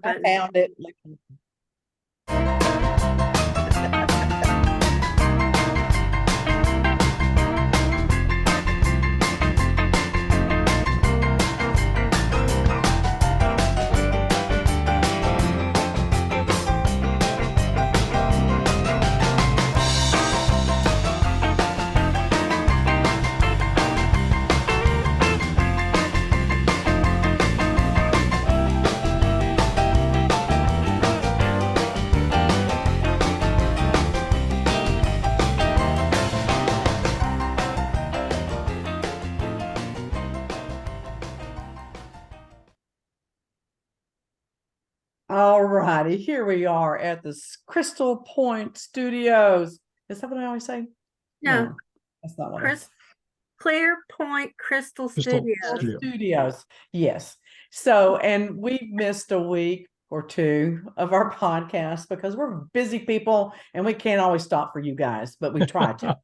I button. found it. All righty, here we are at the Crystal Point Studios. Is that what I always say? No, That's not what Chris, Clear Point Crystal Crystal Studios. Studios. Yes. So, and we missed a week or two of our podcast because we're busy people and we can't always stop for you guys, but we try to.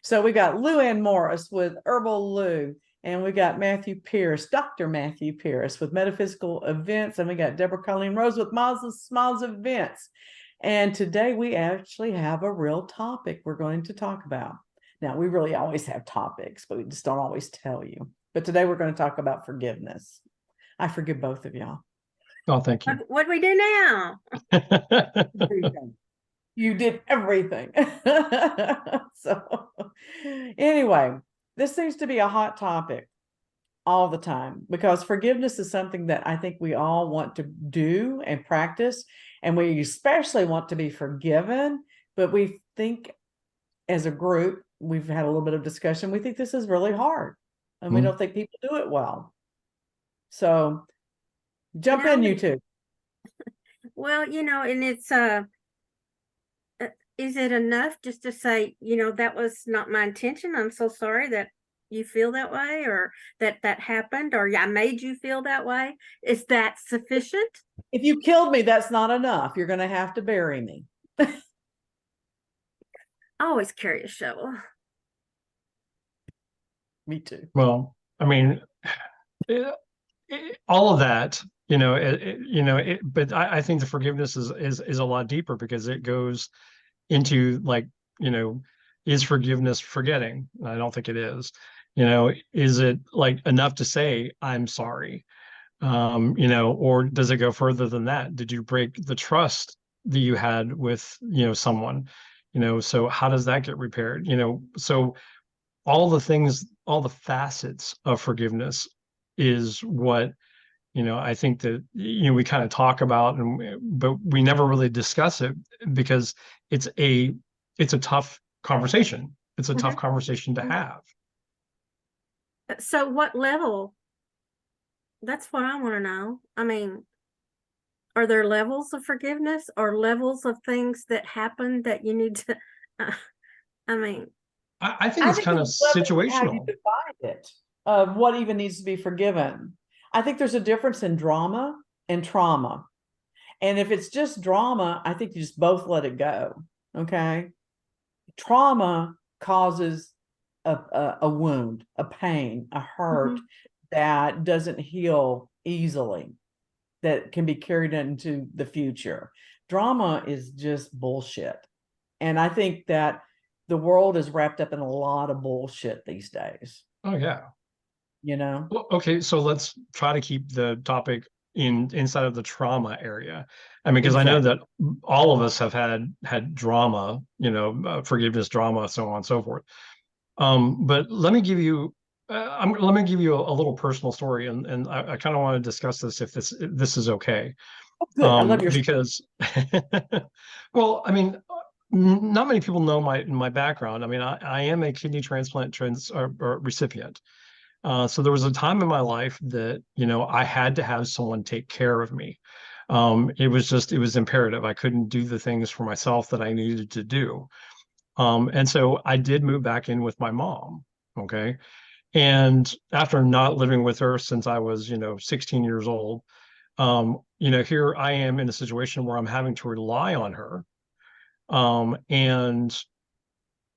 So we got Luann Morris with Herbal Lou, and we got Matthew Pierce, Dr. Matthew Pierce with Metaphysical Events, and we got Deborah Colleen Rose with Smiles Events. And today we actually have a real topic we're going to talk about. Now, we really always have topics, but we just don't always tell you. But today we're going to talk about forgiveness. I forgive both of y'all. Oh, thank you. What do we do now? Everything. You did everything. So anyway, this seems to be a hot topic all the time because forgiveness is something that I think we all want to do and practice, and we especially want to be forgiven, but we think as a group, we've had a little bit of discussion, we think this is really hard and we don't think people do it well. So jump in, you two. Well, and it's is it enough just to say, that was not my intention? I'm so sorry that you feel that way, or that happened, or I made you feel that way. Is that sufficient? If you killed me, that's not enough. You're going to have to bury me. I always carry a shovel. Me too. Well, I mean, all of that, but I think the forgiveness is a lot deeper because it goes into is forgiveness forgetting? I don't think it is. Is it like enough to say I'm sorry? Or does it go further than that? Did you break the trust that you had with someone? So how does that get repaired? So all the things, all the facets of forgiveness is what I think that we kind of talk about, but we never really discuss it because it's a tough conversation. It's a tough conversation to have. So what level? That's what I want to know. I mean, are there levels of forgiveness or levels of things that happen that you need to I think it's kind of situational. How you define it, of what even needs to be forgiven. I think there's a difference in drama and trauma. And if it's just drama, I think you just both let it go. Okay. Trauma causes a wound, a pain, a hurt that doesn't heal easily, that can be carried into the future. Drama is just bullshit. And I think that the world is wrapped up in a lot of bullshit these days. Oh, yeah. Well, okay, so let's try to keep the topic inside of the trauma area. I mean, because I know that all of us have had drama, forgiveness drama, so on and so forth. But let me give you a little personal story, and I kind of want to discuss this if this is okay. Good. I love your because well, I mean, not many people know my background. I mean, I am a kidney transplant recipient. So there was a time in my life that, I had to have someone take care of me. It was imperative. I couldn't do the things for myself that I needed to do. And so I did move back in with my mom. Okay. And after not living with her since I was, 16 years old, here I am in a situation where I'm having to rely on her. And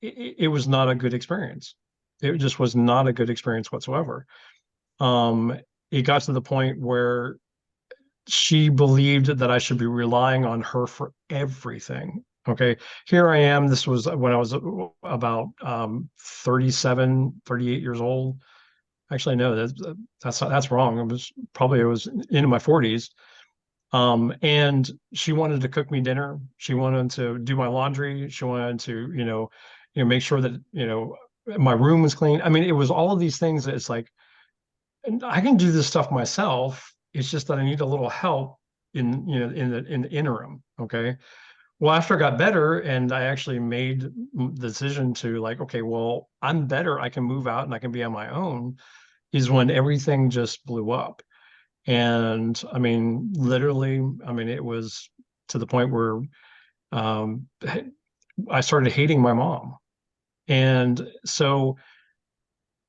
it was not a good experience. It just was not a good experience whatsoever. It got to the point where she believed that I should be relying on her for everything. Okay. Here I am. This was when I was about 37, 38 years old. Actually, no, that's wrong. It was into my 40s. And she wanted to cook me dinner. She wanted to do my laundry. She wanted to, make sure that, my room was clean. I mean, it was all of these things that it's like, and I can do this stuff myself. It's just that I need a little help in the interim. Okay. Well, after I got better and I actually made the decision to like, okay, well, I'm better. I can move out and I can be on my own, is when everything just blew up. And I mean, literally, I mean, it was to the point where um, I started hating my mom. And so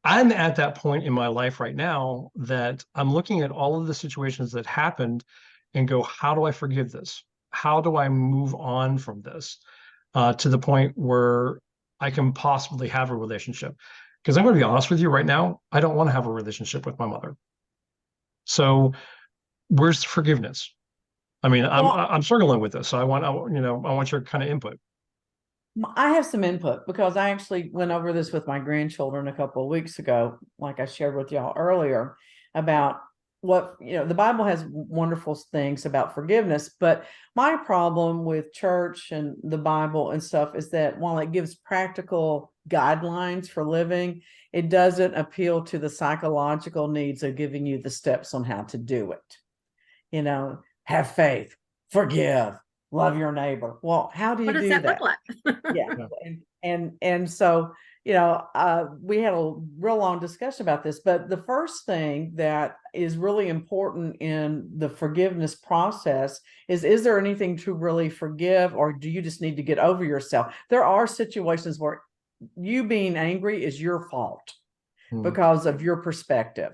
I'm at that point in my life right now that I'm looking at all of the situations that happened and go, how do I forgive this? How do I move on from this to the point where I can possibly have a relationship? Because I'm going to be honest with you right now, I don't want to have a relationship with my mother. So where's the forgiveness? I mean, Well, I'm struggling with this. So I want your kind of input. I have some input because I actually went over this with my grandchildren a couple of weeks ago, like I shared with y'all earlier, about what, the Bible has wonderful things about forgiveness. But my problem with church and the Bible and stuff is that while it gives practical guidelines for living, it doesn't appeal to the psychological needs of giving you the steps on how to do it. Have faith, forgive, love your neighbor. Well, how do you What does do that that? look like? Yeah. Yeah. And so, we had a real long discussion about this, but the first thing that is really important in the forgiveness process is there anything to really forgive, or do you just need to get over yourself? There are situations where you being angry is your fault because of your perspective.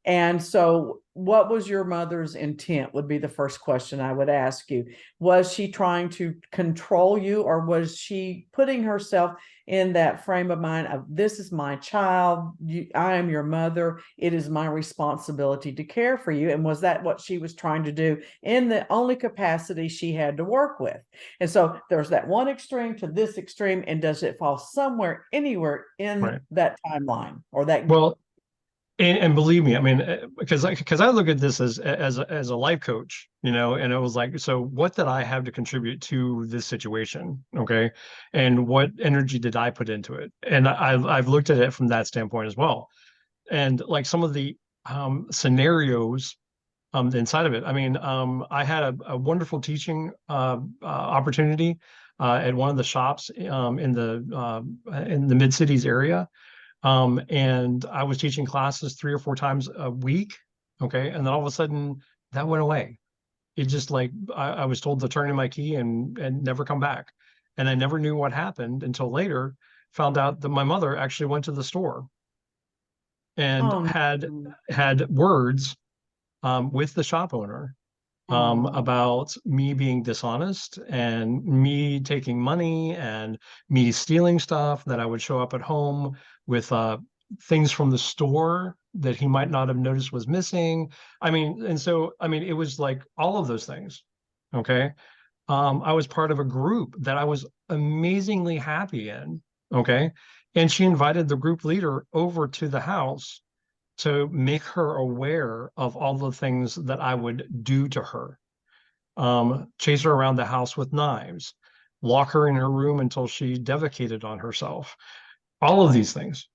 And so what was your mother's intent would be the first question I would ask you. Was she trying to control you, or was she putting herself in that frame of mind of, this is my child, I am your mother, it is my responsibility to care for you? And was that what she was trying to do in the only capacity she had to work with? And so there's that one extreme to this extreme, and does it fall somewhere, anywhere in Right. that timeline or that? Well, and believe me, I mean, because I look at this as a life coach, and it was like, so what did I have to contribute to this situation? Okay. And what energy did I put into it? And I've looked at it from that standpoint as well. And like some of the scenarios inside of it. I mean, I had a wonderful teaching opportunity at one of the shops in the mid cities area. And I was teaching classes 3 or 4 times a week. Okay. And then all of a sudden that went away. It just like, I was told to turn in my key and never come back. And I never knew what happened until later, found out that my mother actually went to the store and Oh, had words with the shop owner about me being dishonest and me taking money and me stealing stuff, that I would show up at home with things from the store that he might not have noticed was missing. I mean, and so, I mean, it was like all of those things. Okay. I was part of a group that I was amazingly happy in. Okay. And she invited the group leader over to the house to make her aware of all the things that I would do to her. Chase her around the house with knives, lock her in her room until she defecated on herself. All of these things.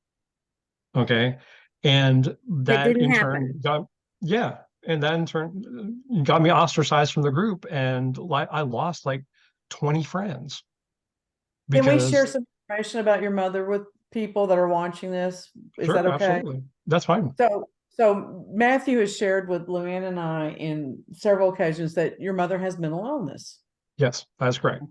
Okay. And That that didn't in happen. turn yeah. And that in turn got me ostracized from the group. And I lost like 20 friends can we share because, some information about your mother with people that are watching this? Is that sure, okay? absolutely. That's fine. So Matthew has shared with Luann and I in several occasions that your mother has mental illness. Yes, that's correct.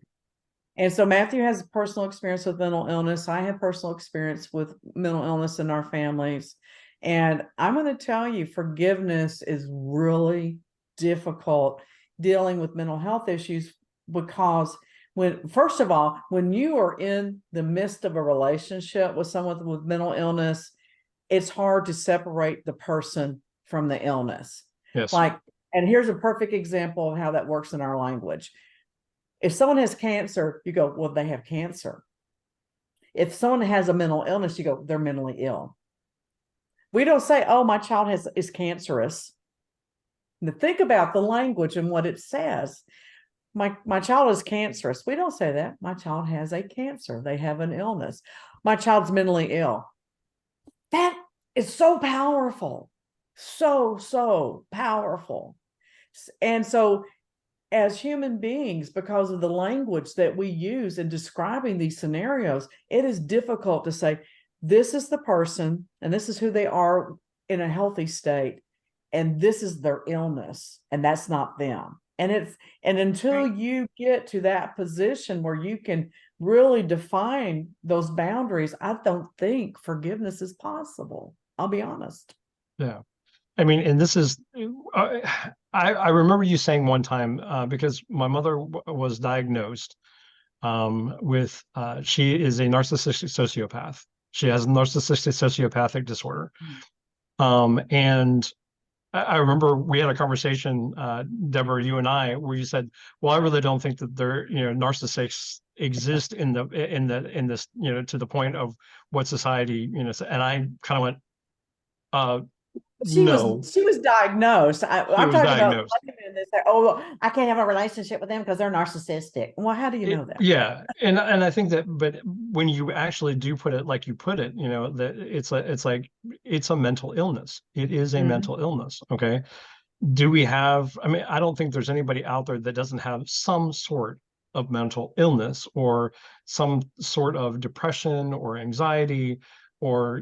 And so Matthew has personal experience with mental illness. I have personal experience with mental illness in our families. And I'm going to tell you, forgiveness is really difficult dealing with mental health issues, because first of all, when you are in the midst of a relationship with someone with mental illness, it's hard to separate the person from the illness. Yes. Like And here's a perfect example of how that works in our language. If someone has cancer, you go, well, they have cancer. If someone has a mental illness, you go, they're mentally ill. We don't say, oh, my child is cancerous. Now think about the language and what it says. My child is cancerous. We don't say that. My child has a cancer. They have an illness. My child's mentally ill. That is so powerful. So powerful. And so as human beings, because of the language that we use in describing these scenarios, it is difficult to say, this is the person and this is who they are in a healthy state, and this is their illness, and that's not them. And until you get to that position where you can really define those boundaries, I don't think forgiveness is possible. I'll be honest. Yeah. I mean, and this is, I remember you saying one time, because my mother was diagnosed with, she is a narcissistic sociopath. She has narcissistic sociopathic disorder. And I remember we had a conversation, Deborah, you and I, where you said, well, I really don't think that there, narcissists exist in this, to the point of what society, and I kind of went, She no, was diagnosed. I'm talking diagnosed. about they say, oh, I can't have a relationship with them because they're narcissistic. Well, how do you know that? Yeah, and I think that, but when you actually do put it like you put it, that it's a mental illness. It is a mental illness. Okay. Do we have? I mean, I don't think there's anybody out there that doesn't have some sort of mental illness or some sort of depression or anxiety or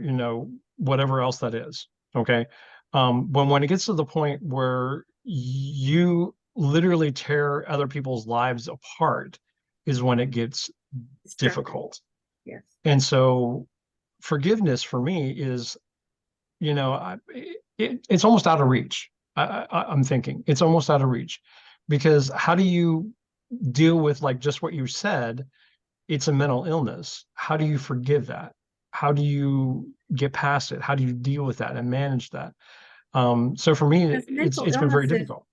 whatever else that is. Okay. When it gets to the point where you literally tear other people's lives apart is when it gets difficult. Yes. And so forgiveness for me is, it's almost out of reach. I'm thinking it's almost out of reach, because how do you deal with, like, just what you said? It's a mental illness. How do you forgive that? How do you get past it? How do you deal with that and manage that? So for me, it's been very difficult.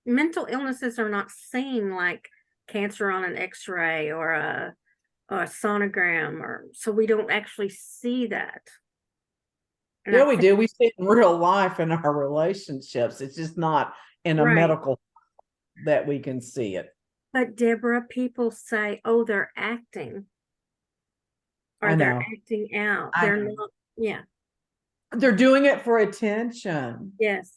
Mental illnesses are not seen like cancer on an X-ray or a sonogram, so we don't actually see that. And yeah, we do. We see it in real life in our relationships. It's just not in a medical that we can see it. But Deborah, people say, oh, they're acting. Or they're acting out. They're not, yeah. They're doing it for attention. Yes.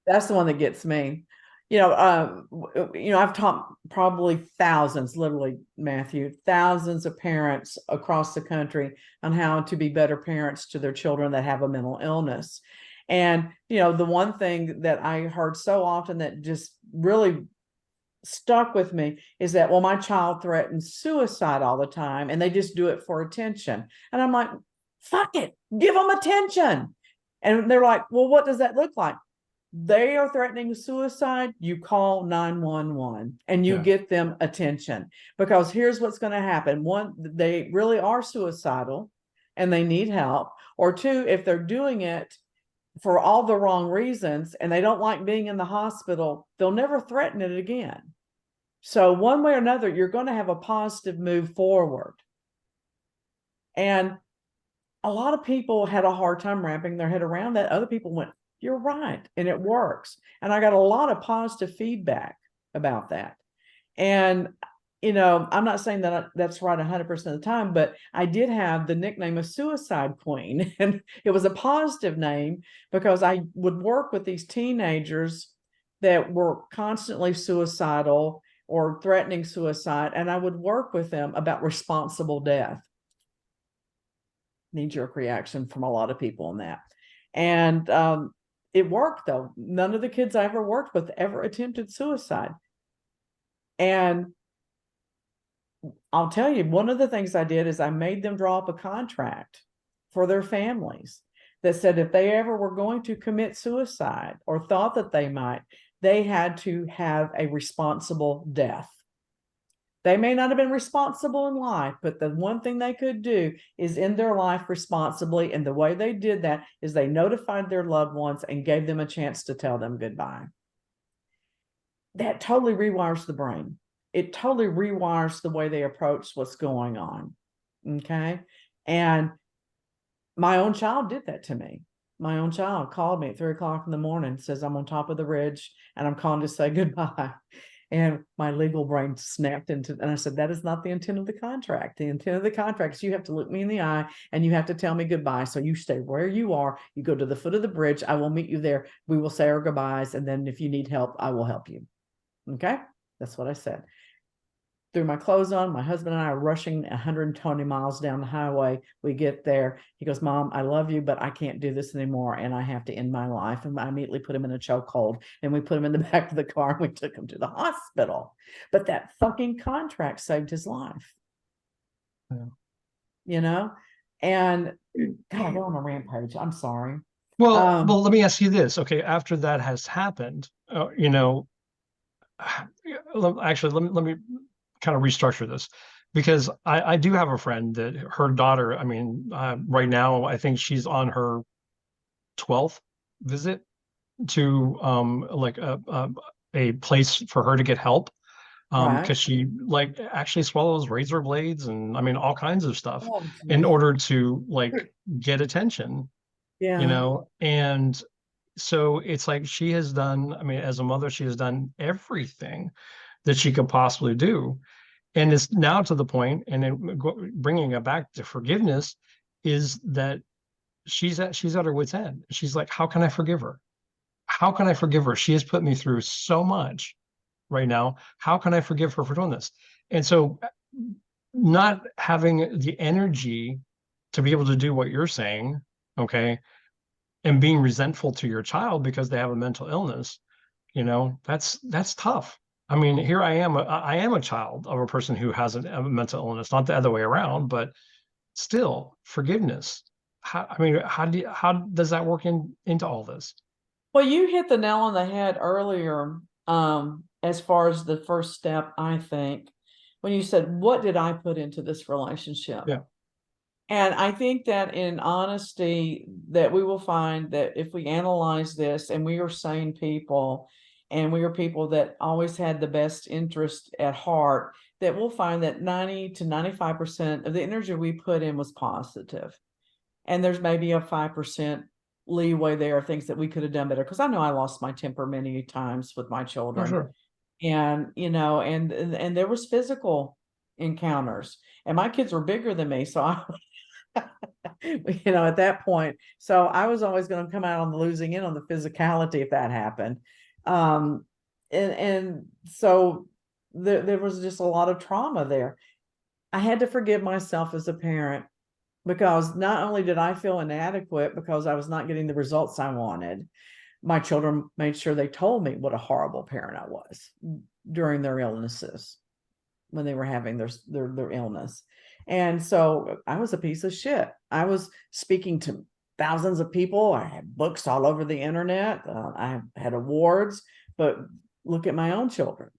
That's the one that gets me. I've taught probably thousands, literally, Matthew, thousands of parents across the country on how to be better parents to their children that have a mental illness. And, the one thing that I heard so often that just really stuck with me is that, well, my child threatens suicide all the time and they just do it for attention. And I'm like, fuck it, give them attention. And they're like, well, what does that look like? They are threatening suicide, you call 911 and you get them attention, because here's what's going to happen. One, they really are suicidal and they need help. Or two, if they're doing it for all the wrong reasons and they don't like being in the hospital, they'll never threaten it again. So one way or another, you're going to have a positive move forward. And a lot of people had a hard time wrapping their head around that. Other people went, you're right. And it works. And I got a lot of positive feedback about that. And, I'm not saying that that's right 100% of the time, but I did have the nickname of Suicide Queen. And it was a positive name because I would work with these teenagers that were constantly suicidal or threatening suicide. And I would work with them about responsible death. Knee-jerk reaction from a lot of people on that. And it worked, though. None of the kids I ever worked with ever attempted suicide. And I'll tell you, one of the things I did is I made them draw up a contract for their families that said if they ever were going to commit suicide or thought that they might, they had to have a responsible death. They may not have been responsible in life, but the one thing they could do is end their life responsibly. And the way they did that is they notified their loved ones and gave them a chance to tell them goodbye. that totally rewires the brain. It totally rewires the way they approach what's going on. Okay. And my own child did that to me. My own child called me at 3 o'clock in the morning, says, I'm on top of the ridge and I'm calling to say goodbye. And my legal brain snapped into, and I said, that is not the intent of the contract. The intent of the contract is you have to look me in the eye and you have to tell me goodbye. So you stay where you are. You go to the foot of the bridge. I will meet you there. We will say our goodbyes. And then if you need help, I will help you. Okay. That's what I said. Threw my clothes on. My husband and I are rushing 120 miles down the highway. We get there. He goes, Mom, I love you, but I can't do this anymore. And I have to end my life. And I immediately put him in a chokehold. And we put him in the back of the car and we took him to the hospital. But that fucking contract saved his life. Yeah. You know? And God, we're on a rampage. I'm sorry. Well, let me ask you this. Okay, after that has happened, you know, actually, let me kind of restructure this, because I do have a friend that her daughter, I mean, right now, I think she's on her 12th visit to like a place for her to get help, Right. because she like actually swallows razor blades and I mean all kinds of stuff Oh, in order to like get attention, yeah. you know. And so it's like she has done, I mean, as a mother, she has done everything that she could possibly do. And it's now to the point, and then bringing it back to forgiveness, is that she's at her wit's end. She's like, how can I forgive her? How can I forgive her? She has put me through so much right now. How can I forgive her for doing this? And so not having the energy to be able to do what you're saying, okay, and being resentful to your child because they have a mental illness, you know, that's tough. I mean, here I am a child of a person who has a mental illness, not the other way around, but still forgiveness. How does that work into all this? Well, you hit the nail on the head earlier, as far as the first step, I think, when you said, what did I put into this relationship? Yeah. And I think that in honesty, that we will find that if we analyze this and we are sane people and we are people that always had the best interest at heart, that we'll find that 90 to 95% of the energy we put in was positive. And there's maybe a 5% leeway there, things that we could have done better. Because I know I lost my temper many times with my children. For sure. And, you know, and there was physical encounters. And my kids were bigger than me. So I you know, at that point, so I was always going to come out on the losing end on the physicality if that happened. And so there was just a lot of trauma there. I had to forgive myself as a parent, because not only did I feel inadequate because I was not getting the results I wanted, my children made sure they told me what a horrible parent I was during their illnesses, when they were having their illness. And so I was a piece of shit. I was speaking to thousands of people. I had books all over the internet. I had awards, but look at my own children,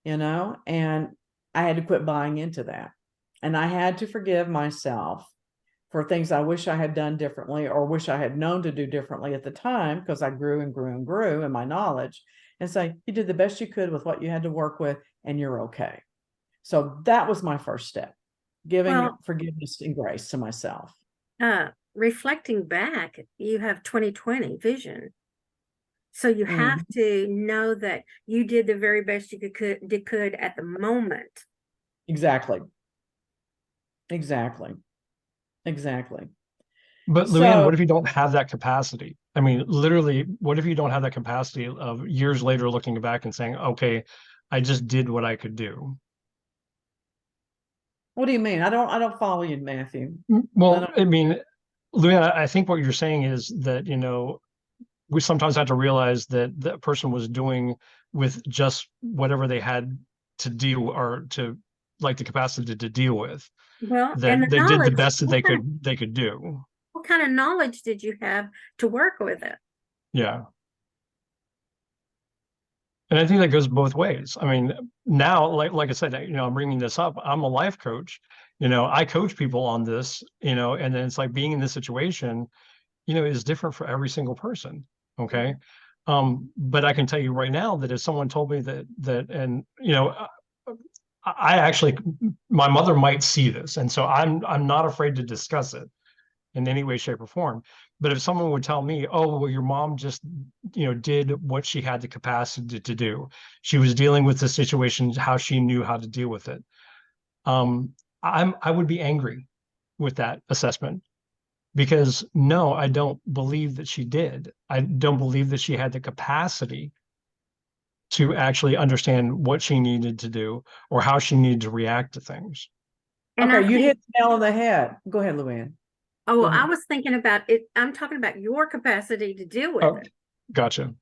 you know, and I had to quit buying into that. And I had to forgive myself for things I wish I had done differently, or wish I had known to do differently at the time, because I grew and grew and grew in my knowledge, and say, you did the best you could with what you had to work with, and you're okay. So that was my first step, giving forgiveness and grace to myself. Reflecting back, you have 20/20 vision. So you have to know that you did the very best you could at the moment. Exactly. But Luann, what if you don't have that capacity? I mean, literally, what if you don't have that capacity of years later looking back and saying, okay, I just did what I could do? What do you mean? I don't follow you, Matthew. Well, I mean, Luann, I think what you're saying is that, you know, we sometimes have to realize that the person was doing with just whatever they had to deal, or to like the capacity to deal with. Well, that and the they did the knowledge, best that they could do. What kind of knowledge did you have to work with it? Yeah. And I think that goes both ways. I mean, now, like I said, you know, I'm bringing this up. I'm a life coach. You know, I coach people on this, you know, and then it's like being in this situation, you know, is different for every single person. Okay. But I can tell you right now that if someone told me and I actually, my mother might see this, and so I'm not afraid to discuss it in any way, shape, or form. But if someone would tell me, oh, well, your mom just, did what she had the capacity to do. She was dealing with the situation, how she knew how to deal with it. I would be angry with that assessment, because no, I don't believe that she did. I don't believe that she had the capacity to actually understand what she needed to do or how she needed to react to things. And I Okay, you think, hit the nail on the head. Go ahead, Luann. oh, Go I ahead. was thinking about it. I'm talking about your capacity to deal with Oh, it. gotcha.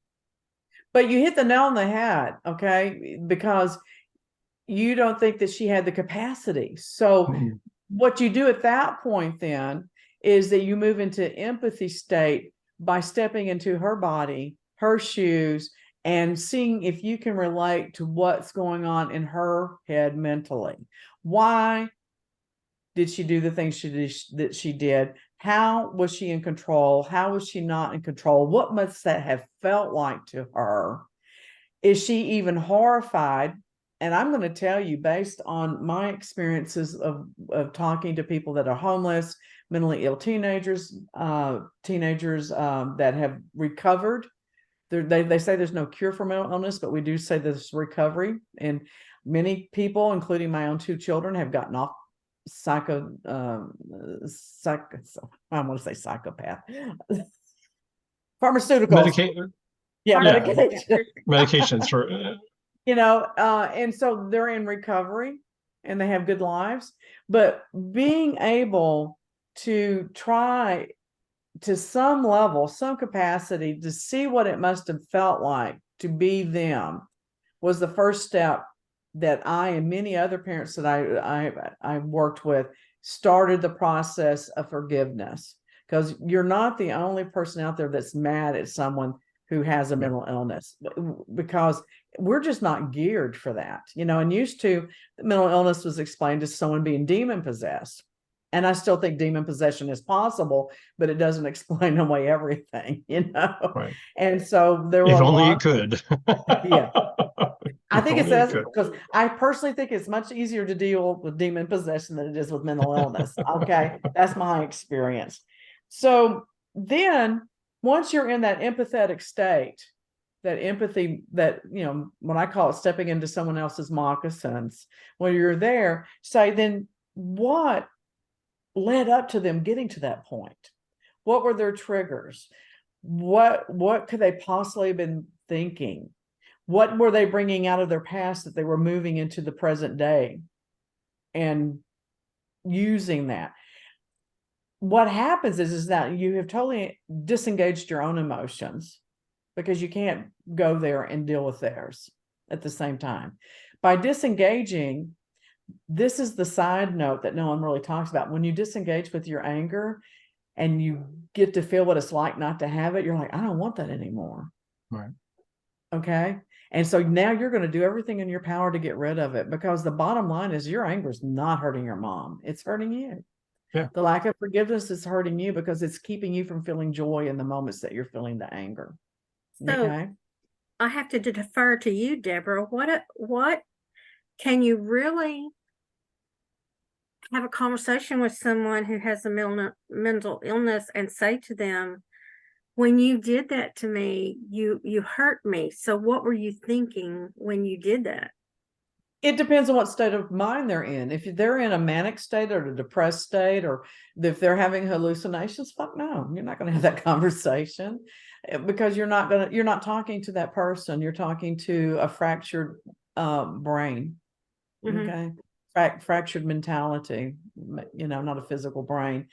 But you hit the nail on the head, okay? Because you don't think that she had the capacity. So Mhm. what you do at that point then is that you move into empathy state by stepping into her body, her shoes, and seeing if you can relate to what's going on in her head mentally. Why did she do the things that she did? How was she in control? How was she not in control? What must that have felt like to her? Is she even horrified? And I'm going to tell you, based on my experiences of talking to people that are homeless, mentally ill teenagers, that have recovered. They say there's no cure for mental illness, but we do say there's recovery. And many people, including my own 2 children, have gotten off I want to say psychopath, pharmaceuticals. Yeah, medication. Medications for And so they're in recovery and they have good lives, but being able to try to some level, some capacity to see what it must have felt like to be them was the first step that I and many other parents that I worked with started the process of forgiveness, because you're not the only person out there that's mad at someone who has a mental illness, because we're just not geared for that, and used to, mental illness was explained as someone being demon possessed. And I still think demon possession is possible, but it doesn't explain away everything, right. And so there were If a only lot. it could. Yeah. I If think it only it says, could. because I personally think it's much easier to deal with demon possession than it is with mental illness. Okay. That's my experience. So then once you're in that empathetic state, that empathy, that, when I call it stepping into someone else's moccasins, when you're there, say, then what led up to them getting to that point? What were their triggers? What could they possibly have been thinking? What were they bringing out of their past that they were moving into the present day and using that? What happens is that you have totally disengaged your own emotions, because you can't go there and deal with theirs at the same time. By disengaging, this is the side note that no one really talks about. When you disengage with your anger and you get to feel what it's like not to have it, you're like, I don't want that anymore. Right. Okay. And so now you're going to do everything in your power to get rid of it, because the bottom line is your anger is not hurting your mom. It's hurting you. Yeah. The lack of forgiveness is hurting you because it's keeping you from feeling joy in the moments that you're feeling the anger. So Okay. I have to defer to you, Deborah. What can you really have a conversation with someone who has a mental illness and say to them, when you did that to me, you hurt me. So what were you thinking when you did that? It depends on what state of mind they're in. If they're in a manic state or a depressed state, or if they're having hallucinations, fuck no, you're not going to have that conversation, because you're not talking to that person. You're talking to a fractured brain. Okay. Fractured mentality, not a physical brain.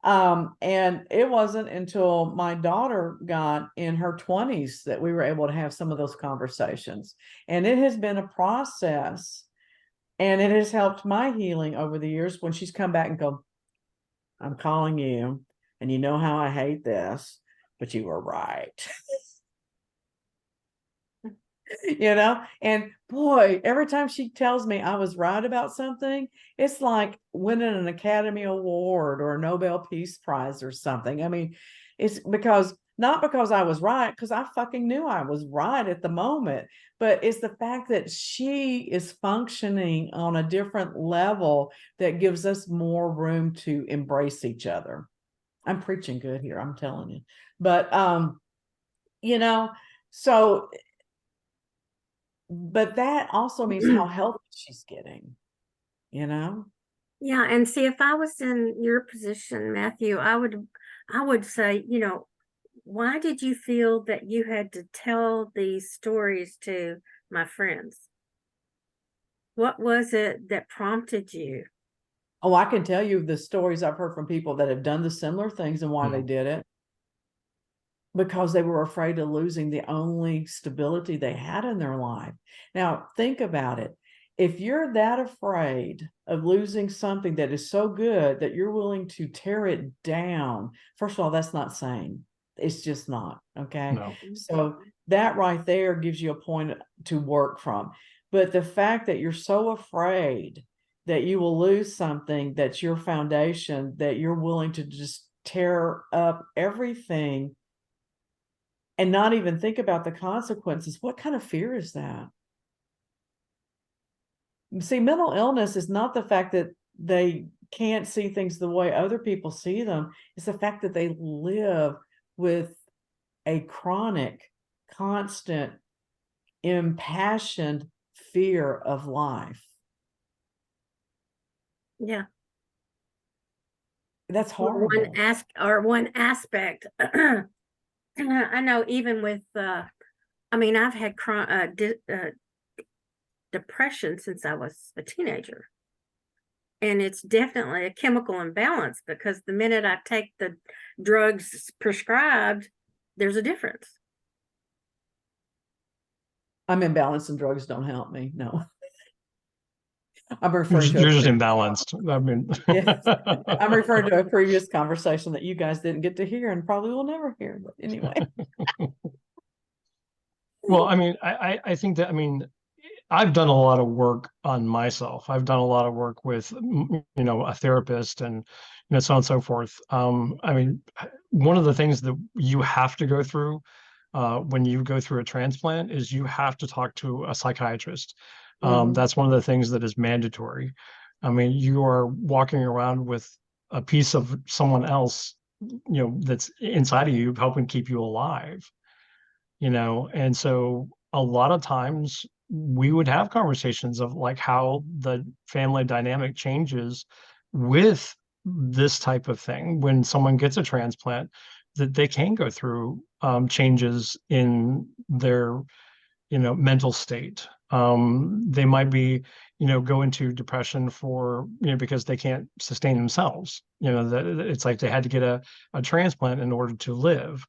And it wasn't until my daughter got in her 20s that we were able to have some of those conversations. And it has been a process, and it has helped my healing over the years when she's come back and go, I'm calling you, and you know how I hate this, but you were right. And boy, every time she tells me I was right about something, it's like winning an Academy Award or a Nobel Peace Prize or something. I mean, it's because not because I was right, because I fucking knew I was right at the moment, but it's the fact that she is functioning on a different level that gives us more room to embrace each other. I'm preaching good here, I'm telling you. But you know, so but that also means how healthy she's getting, you know? Yeah, and see, if I was in your position, Matthew, I would say, why did you feel that you had to tell these stories to my friends? What was it that prompted you? Oh, I can tell you the stories I've heard from people that have done the similar things and why they did it. Because they were afraid of losing the only stability they had in their life. Now, think about it. If you're that afraid of losing something that is so good that you're willing to tear it down, first of all, that's not sane. It's just not. Okay. No. So that right there gives you a point to work from. But the fact that you're so afraid that you will lose something that's your foundation, that you're willing to just tear up everything and not even think about the consequences. What kind of fear is that? See, mental illness is not the fact that they can't see things the way other people see them. It's the fact that they live with a chronic, constant, impassioned fear of life. Yeah. That's horrible. One aspect. I know even with, I've had depression since I was a teenager. And it's definitely a chemical imbalance, because the minute I take the drugs prescribed, there's a difference. I'm imbalanced and drugs don't help me. No. I'm referring to You're just imbalanced. I mean, yes. I'm referring to a previous conversation that you guys didn't get to hear and probably will never hear. But anyway. Well, I think that, I've done a lot of work on myself. I've done a lot of work with, a therapist and, so on and so forth. One of the things that you have to go through when you go through a transplant is you have to talk to a psychiatrist. That's one of the things that is mandatory. You are walking around with a piece of someone else, that's inside of you, helping keep you alive, and so a lot of times we would have conversations of like how the family dynamic changes with this type of thing when someone gets a transplant, that they can go through changes in their mental state. They might be go into depression for because they can't sustain themselves, that it's like they had to get a transplant in order to live.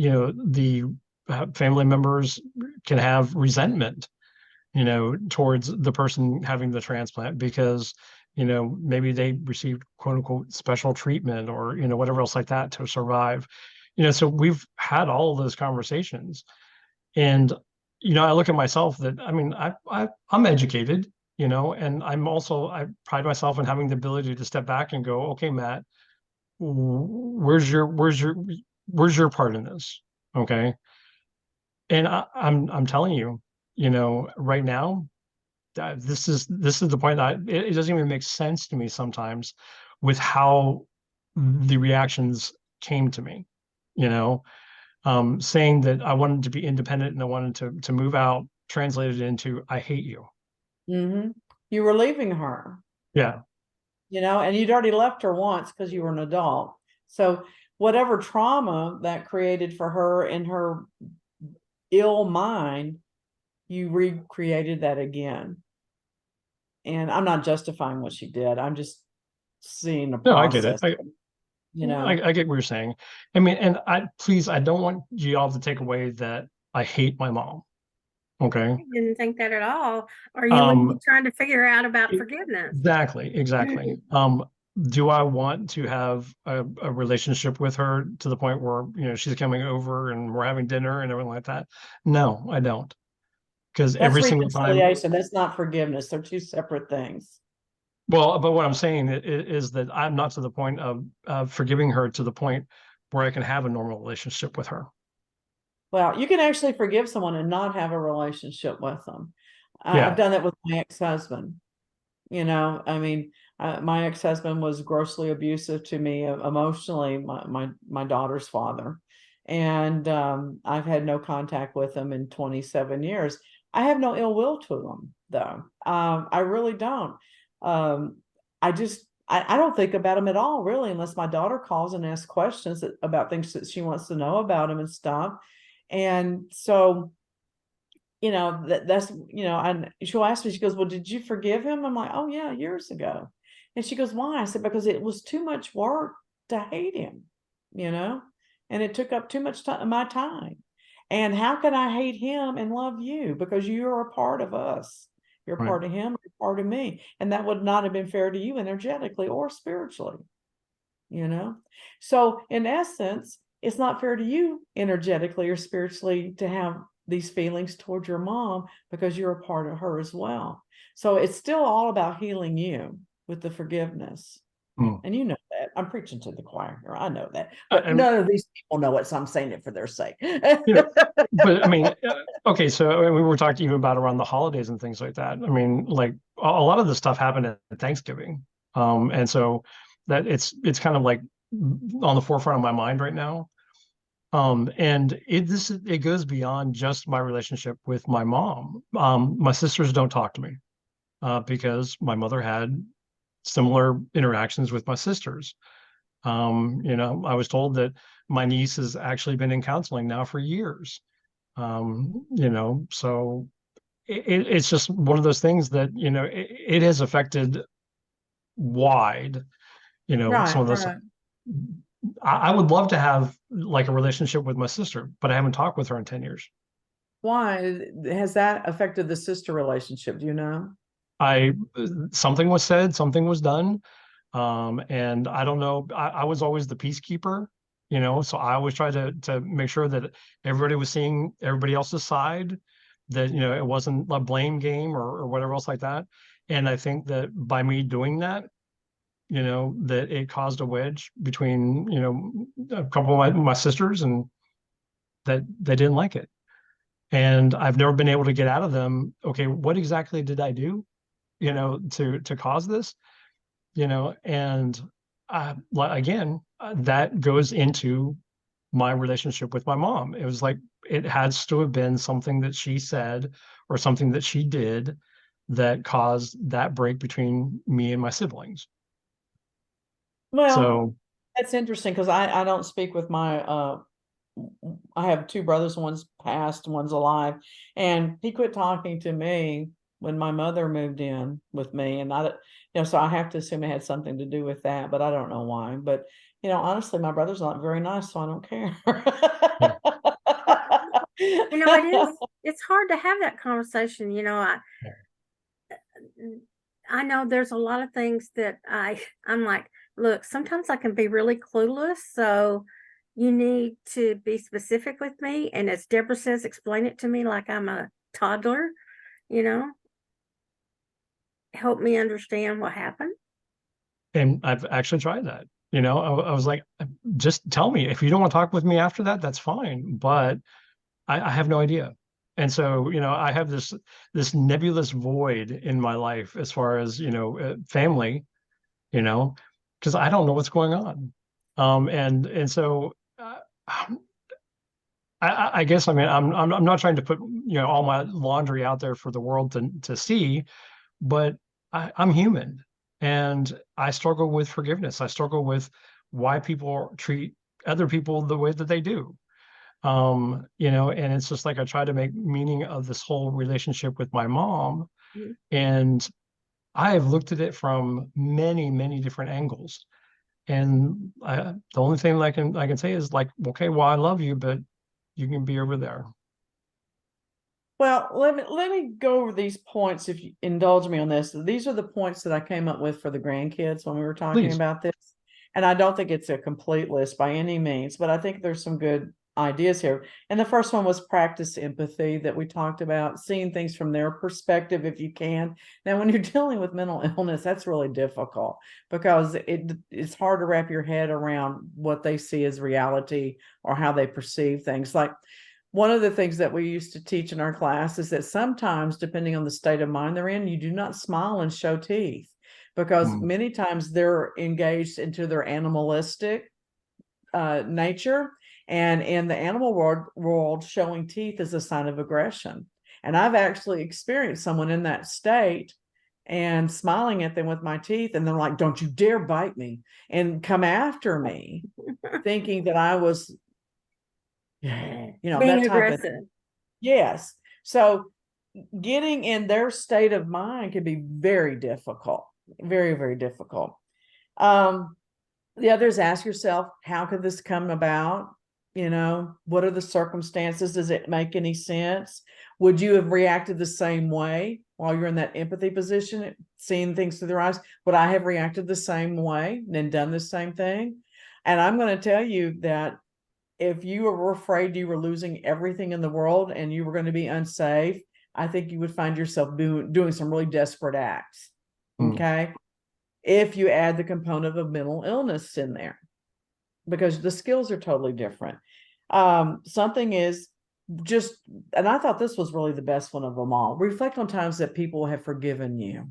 The family members can have resentment, towards the person having the transplant because, maybe they received quote unquote special treatment or, whatever else like that to survive. So we've had all of those conversations. And, I look at myself that, I'm educated, and I pride myself in having the ability to step back and go, okay, Matt, where's your part in this? Okay. And I'm telling you, right now, this is the point that it doesn't even make sense to me sometimes with how the reactions came to me, saying that I wanted to be independent and I wanted to move out, translated into I hate you. You were leaving her. Yeah. And you'd already left her once because you were an adult. So whatever trauma that created for her in her ill mind, you recreated that again. And I'm not justifying what she did. I'm just seeing the process. No, I get it. I get what you're saying. And I don't want you all to take away that I hate my mom. Okay. I didn't think that at all. Are you trying to figure out about forgiveness? Exactly. Do I want to have a relationship with her to the point where, she's coming over and we're having dinner and everything like that? No, I don't. Because every single time. That's not forgiveness. They're two separate things. Well, but what I'm saying is that I'm not to the point of forgiving her to the point where I can have a normal relationship with her. Well, you can actually forgive someone and not have a relationship with them. Yeah. I've done that with my ex-husband. You know, I mean, my ex-husband was grossly abusive to me emotionally, my daughter's father. And I've had no contact with him in 27 years. I have no ill will to him, though. I really don't. I don't think about him at all, really, unless my daughter calls and asks questions about things that she wants to know about him and stuff. And so, you know, that's, you know, and she'll ask me, she goes, well, did you forgive him? I'm like, oh yeah, years ago. And she goes, why? I said, because it was too much work to hate him, you know, and it took up too much time, my time. And how can I hate him and love you? Because you're a part of us. You're a Right. part of him, you're a part of me. And that would not have been fair to you energetically or spiritually, you know? So in essence, it's not fair to you energetically or spiritually to have these feelings towards your mom because you're a part of her as well. So it's still all about healing you with the forgiveness. And you know that. I'm preaching to the choir here. I know that. But none of these people know it, so I'm saying it for their sake. You know, but I mean, okay, so we were talking even about around the holidays and things like that. I mean, like a lot of this stuff happened at Thanksgiving. And so that it's kind of like on the forefront of my mind right now. And it goes beyond just my relationship with my mom. My sisters don't talk to me because my mother had similar interactions with my sisters. You know, I was told that my niece has actually been in counseling now for years. You know, so it's just one of those things that, you know, it has affected wide, you know, some Right, of those. right. I would love to have like a relationship with my sister, but I haven't talked with her in 10 years. Why has that affected the sister relationship? Do you know? Something was said, something was done. And I don't know, I was always the peacekeeper, you know, so I always tried to make sure that everybody was seeing everybody else's side, that, you know, it wasn't a blame game or whatever else like that. And I think that by me doing that, you know, that it caused a wedge between, you know, a couple of my sisters, and that they didn't like it. And I've never been able to get out of them, okay, what exactly did I do, you know, to cause this? You know, and again, that goes into my relationship with my mom. It was like it has to have been something that she said or something that she did that caused that break between me and my siblings. Well, So that's interesting because I don't speak with my I have two brothers, one's passed, one's alive, and he quit talking to me when my mother moved in with me, and you know, so I have to assume it had something to do with that, but I don't know why. But you know, honestly, my brother's not very nice, so I don't care. yeah, You know, it's hard to have that conversation. You know, I know there's a lot of things that I'm like, look, sometimes I can be really clueless, so you need to be specific with me. And as Deborah says, explain it to me like I'm a toddler, you know, help me understand what happened. and I've actually tried that. You know, I was like, just tell me if you don't want to talk with me after that, that's fine. But I have no idea. And so, you know, I have this nebulous void in my life as far as, you know, family, you know, because I don't know what's going on. And so I guess, I mean, I'm not trying to put, you know, all my laundry out there for the world to see, but I'm human and I struggle with forgiveness. I struggle with why people treat other people the way that they do. You know, and it's just like I try to make meaning of this whole relationship with my mom, Mhm. and I have looked at it from many, many different angles. And the only thing I can say is like, okay, well, I love you, but you can be over there. Well, let me go over these points if you indulge me on this. These are the points that I came up with for the grandkids when we were talking Please. about this. And I don't think it's a complete list by any means, but I think there's some good ideas here. And the first one was practice empathy, that we talked about, seeing things from their perspective if you can. Now, when you're dealing with mental illness, that's really difficult because it's hard to wrap your head around what they see as reality or how they perceive things. Like, one of the things that we used to teach in our class is that sometimes, depending on the state of mind they're in, you do not smile and show teeth, because many times they're engaged into their animalistic nature. And in the animal world, showing teeth is a sign of aggression. And I've actually experienced someone in that state and smiling at them with my teeth, and they're like, "Don't you dare bite me," and come after me, thinking that I was, Being that type of. aggressive. Yes. So getting in their state of mind can be very difficult, very, very difficult. The others, ask yourself, how could this come about? What are the circumstances? Does it make any sense? Would you have reacted the same way while you're in that empathy position, seeing things through their eyes? Would I have reacted the same way and done the same thing? And I'm going to tell you that if you were afraid you were losing everything in the world and you were going to be unsafe, I think you would find yourself doing some really desperate acts. Okay. If you add the component of mental illness in there, because the skills are totally different. Something is just, and I thought this was really the best one of them all. Reflect on times that people have forgiven you.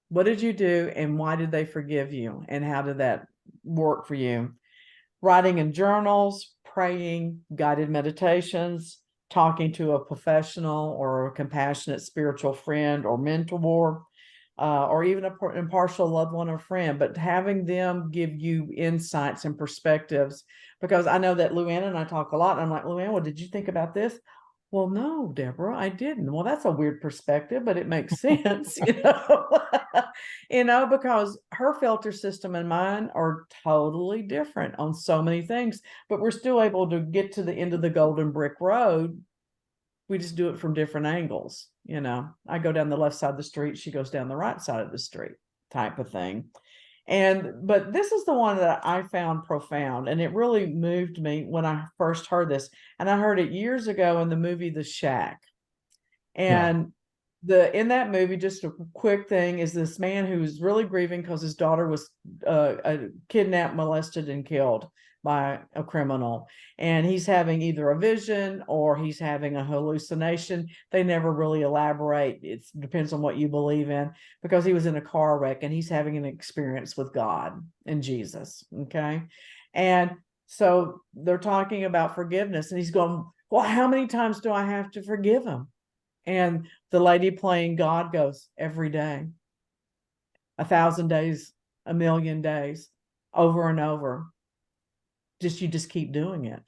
What did you do and why did they forgive you? And how did that work for you? Writing in journals, praying, guided meditations, talking to a professional or a compassionate spiritual friend or mentor, or even an impartial loved one or friend, but having them give you insights and perspectives. Because I know that Luann and I talk a lot, and I'm like, "Luann, well, did you think about this?" "Well, no, Deborah, I didn't." "Well, that's a weird perspective, but it makes sense," because her filter system and mine are totally different on so many things, but we're still able to get to the end of the golden brick road. We just do it from different angles. I go down the left side of the street, she goes down the right side of the street, type of thing. But this is the one that I found profound, and it really moved me when I first heard this. And I heard it years ago in the movie The Shack. And in that movie, just a quick thing, is this man who's really grieving because his daughter was kidnapped, molested, and killed by a criminal. And he's having either a vision or he's having a hallucination. They never really elaborate. It depends on what you believe in, because he was in a car wreck and he's having an experience with God and Jesus. Okay. And so they're talking about forgiveness, and he's going, "Well, how many times do I have to forgive him?" And the lady playing God goes, "Every day, 1,000 days, 1,000,000 days, over and over. You just keep doing it."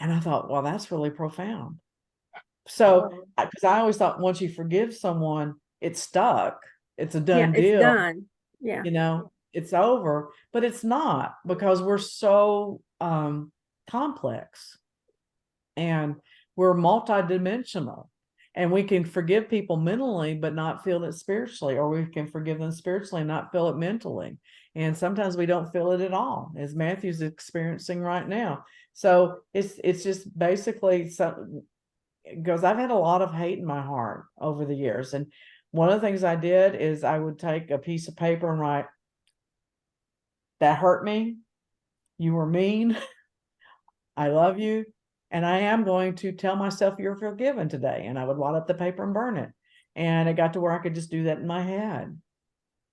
And I thought, well, that's really profound. So, because I always thought once you forgive someone, it's stuck. It's a done deal. It's done. Yeah. It's over, but it's not, because we're so complex and we're multidimensional. And we can forgive people mentally, but not feel it spiritually, or we can forgive them spiritually and not feel it mentally. And sometimes we don't feel it at all, as Matthew's experiencing right now. So it's just basically because I've had a lot of hate in my heart over the years. And one of the things I did is I would take a piece of paper and write, "That hurt me. You were mean. I love you. And I am going to tell myself you're forgiven today." And I would wad up the paper and burn it. And it got to where I could just do that in my head.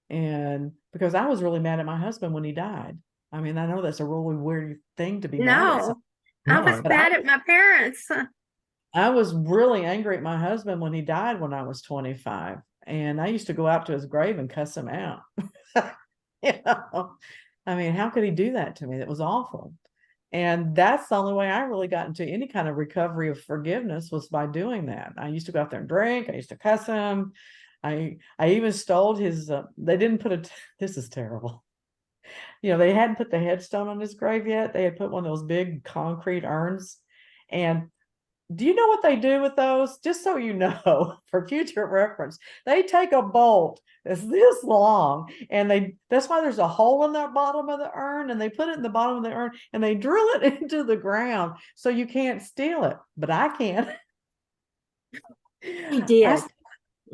And because I was really mad at my husband when he died. I mean, I know that's a really weird thing to be mad at. I was mad at my parents. I was really angry at my husband when he died when I was 25. And I used to go out to his grave and cuss him out. I mean, how could he do that to me? That was awful. And that's the only way I really got into any kind of recovery of forgiveness, was by doing that. I used to go out there and drink. I used to cuss him. I even stole his, they didn't put this is terrible. They hadn't put the headstone on his grave yet. They had put one of those big concrete urns, and Do you know what they do with those? Just so you know, for future reference, they take a bolt that's this long, and that's why there's a hole in the bottom of the urn, and they put it in the bottom of the urn and they drill it into the ground so you can't steal it. But I can. You did.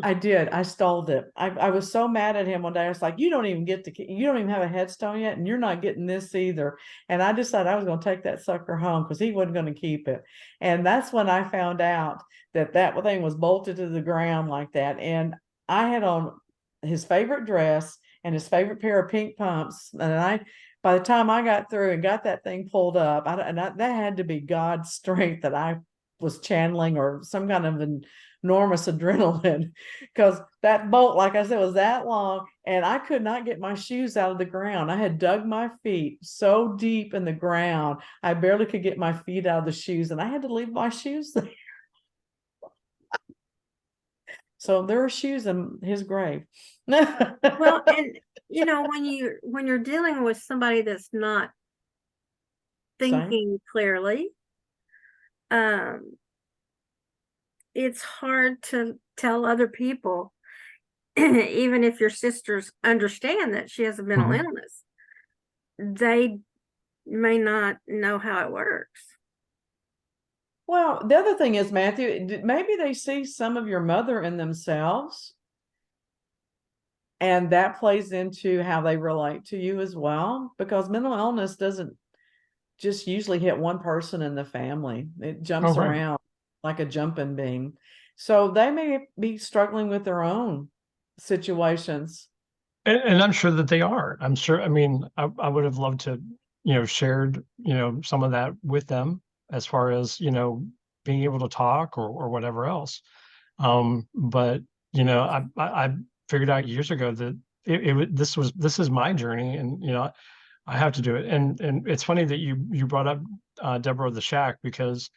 I did. I stole it. I was so mad at him one day. I was like, you don't even have a headstone yet, and you're not getting this either. And I decided I was going to take that sucker home because he wasn't going to keep it. And that's when I found out that thing was bolted to the ground like that. And I had on his favorite dress and his favorite pair of pink pumps. And by the time I got through and got that thing pulled up, that had to be God's strength that I was channeling, or some kind of enormous adrenaline, because that bolt, like I said, was that long, and I could not get my shoes out of the ground. I had dug my feet so deep in the ground, I barely could get my feet out of the shoes, and I had to leave my shoes there. So there were shoes in his grave. Well, and when you're dealing with somebody that's not thinking clearly, it's hard to tell other people, even if your sisters understand that she has a mental illness, they may not know how it works. Well, the other thing is, Matthew, maybe they see some of your mother in themselves, and that plays into how they relate to you as well, because mental illness doesn't just usually hit one person in the family. It jumps around like a jumping bean. So they may be struggling with their own situations. And I'm sure that they are. I'm sure. I mean, I would have loved to, shared, some of that with them, as far as, being able to talk or whatever else. But, I figured out years ago that this is my journey, and, I have to do it. And it's funny that you brought up Deborah the Shack, because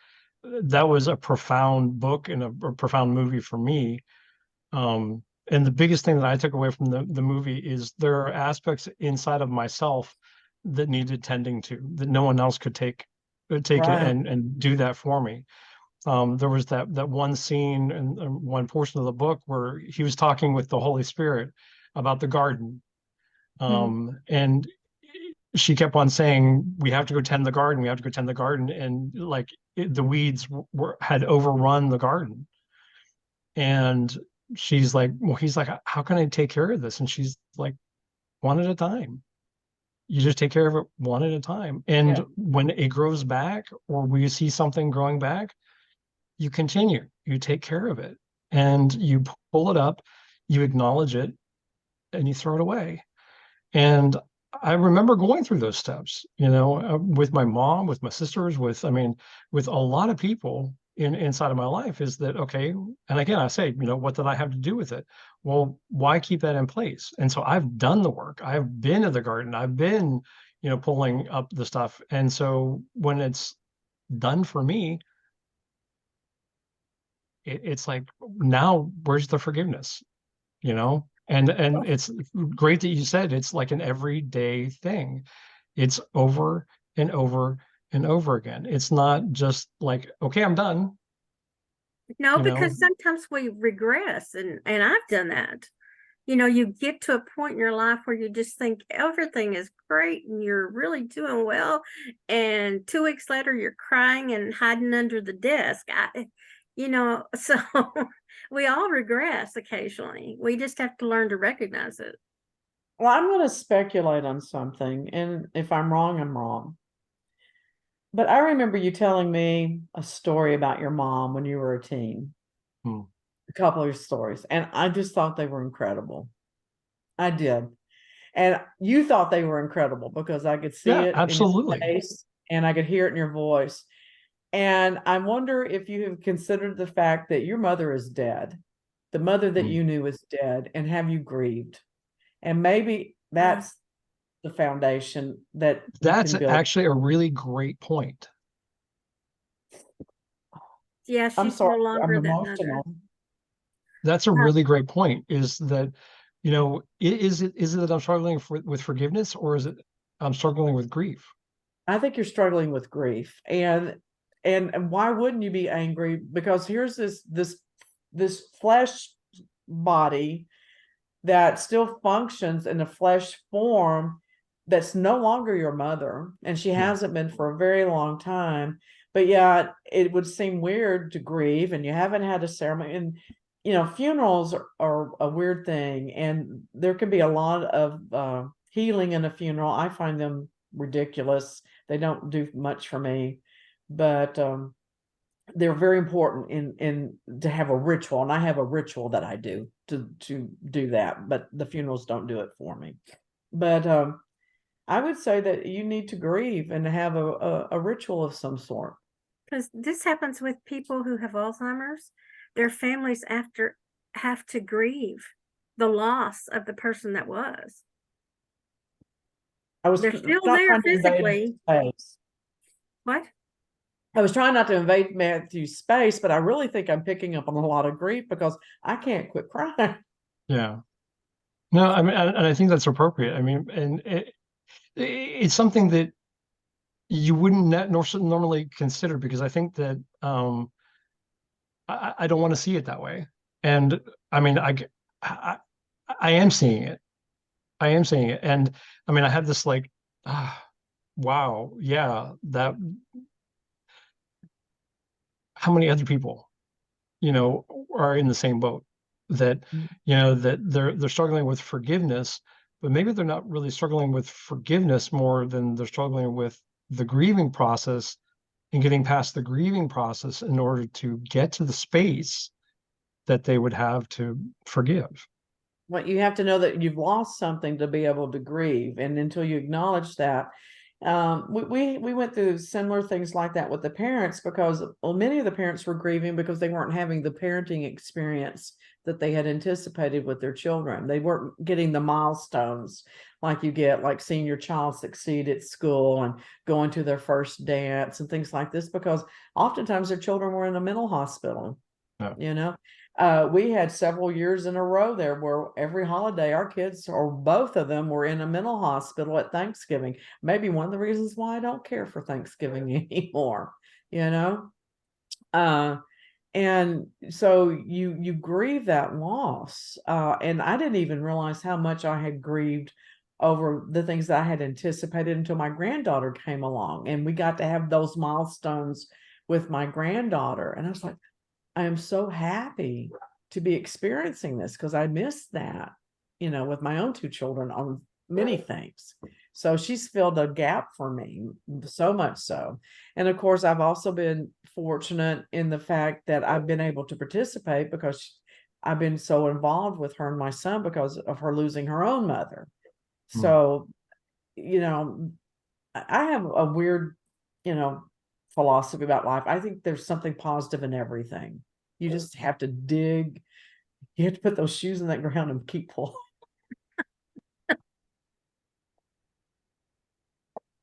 that was a profound book and a profound movie for me. And the biggest thing that I took away from the movie is there are aspects inside of myself that needed tending to, that no one else could take it and do that for me. There was that one scene and one portion of the book where he was talking with the Holy Spirit about the garden. And she kept on saying, we have to go tend the garden. We have to go tend the garden. And the weeds had overrun the garden. And she's like, well, he's like, how can I take care of this? And she's like, one at a time. You just take care of it one at a time. And when it grows back, or when you see something growing back, you continue, you take care of it, and you pull it up, you acknowledge it, and you throw it away. And I remember going through those steps, with my mom, with my sisters, with a lot of people inside of my life. Is that okay? And again, I say, what did I have to do with it? Well, why keep that in place? And so I've done the work. I've been in the garden. I've been, pulling up the stuff. And so when it's done for me, it's like, now where's the forgiveness? And it's great that you said it's like an everyday thing. It's over and over and over again. It's not just like, okay, I'm done. No, because sometimes we regress, and I've done that. You get to a point in your life where you just think everything is great and you're really doing well, and 2 weeks later you're crying and hiding under the desk. So we all regress occasionally. We just have to learn to recognize it. Well, I'm going to speculate on something, and if I'm wrong, I'm wrong. But I remember you telling me a story about your mom when you were a teen. A couple of your stories, and I just thought they were incredible. I did. And you thought they were incredible because I could see it absolutely. in your face, and I could hear it in your voice. And I wonder if you have considered the fact that your mother is dead. The mother that you knew is dead, and have you grieved? And maybe that's the foundation that that's actually a really great point. Yeah, she's no longer I'm emotional. That's a really great point. Is that, is it that I'm struggling with forgiveness, or is it I'm struggling with grief? I think you're struggling with grief. And and why wouldn't you be angry? Because here's this flesh body that still functions in a flesh form that's no longer your mother, and she hasn't been for a very long time. But yeah, it would seem weird to grieve, and you haven't had a ceremony. And funerals are a weird thing, and there can be a lot of healing in a funeral. I find them ridiculous. They don't do much for me, but they're very important in to have a ritual, and I have a ritual that I do to do that, but the funerals don't do it for me. But I would say that you need to grieve and have a ritual of some sort. Because this happens with people who have Alzheimer's. Their families have to grieve the loss of the person that was. They're still there physically. What? I was trying not to invade Matthew's space, but I really think I'm picking up on a lot of grief because I can't quit crying. Yeah. No, I mean, and I think that's appropriate. I mean, and it's something that you wouldn't normally consider, because I think that I don't want to see it that way. And I mean, I am seeing it. I am seeing it. And I mean, I had this like, wow, yeah, that. How many other people, are in the same boat, that, that they're struggling with forgiveness, but maybe they're not really struggling with forgiveness more than they're struggling with the grieving process, and getting past the grieving process in order to get to the space that they would have to forgive. Well, you have to know that you've lost something to be able to grieve, and until you acknowledge that, we went through similar things like that with the parents, because many of the parents were grieving because they weren't having the parenting experience that they had anticipated with their children. They weren't getting the milestones like you get, like seeing your child succeed at school and going to their first dance and things like this, because oftentimes their children were in a mental hospital. We had several years in a row there where every holiday our kids, or both of them, were in a mental hospital at Thanksgiving. Maybe one of the reasons why I don't care for Thanksgiving anymore, and so you grieve that loss. And I didn't even realize how much I had grieved over the things that I had anticipated until my granddaughter came along, and we got to have those milestones with my granddaughter. And I was like, I am so happy to be experiencing this, because I missed that, with my own two children on many things. So she's filled a gap for me, so much so. And of course, I've also been fortunate in the fact that I've been able to participate, because I've been so involved with her and my son because of her losing her own mother. So, I have a weird, philosophy about life. I think there's something positive in everything. You just have to dig. You have to put those shoes in that ground and keep pulling.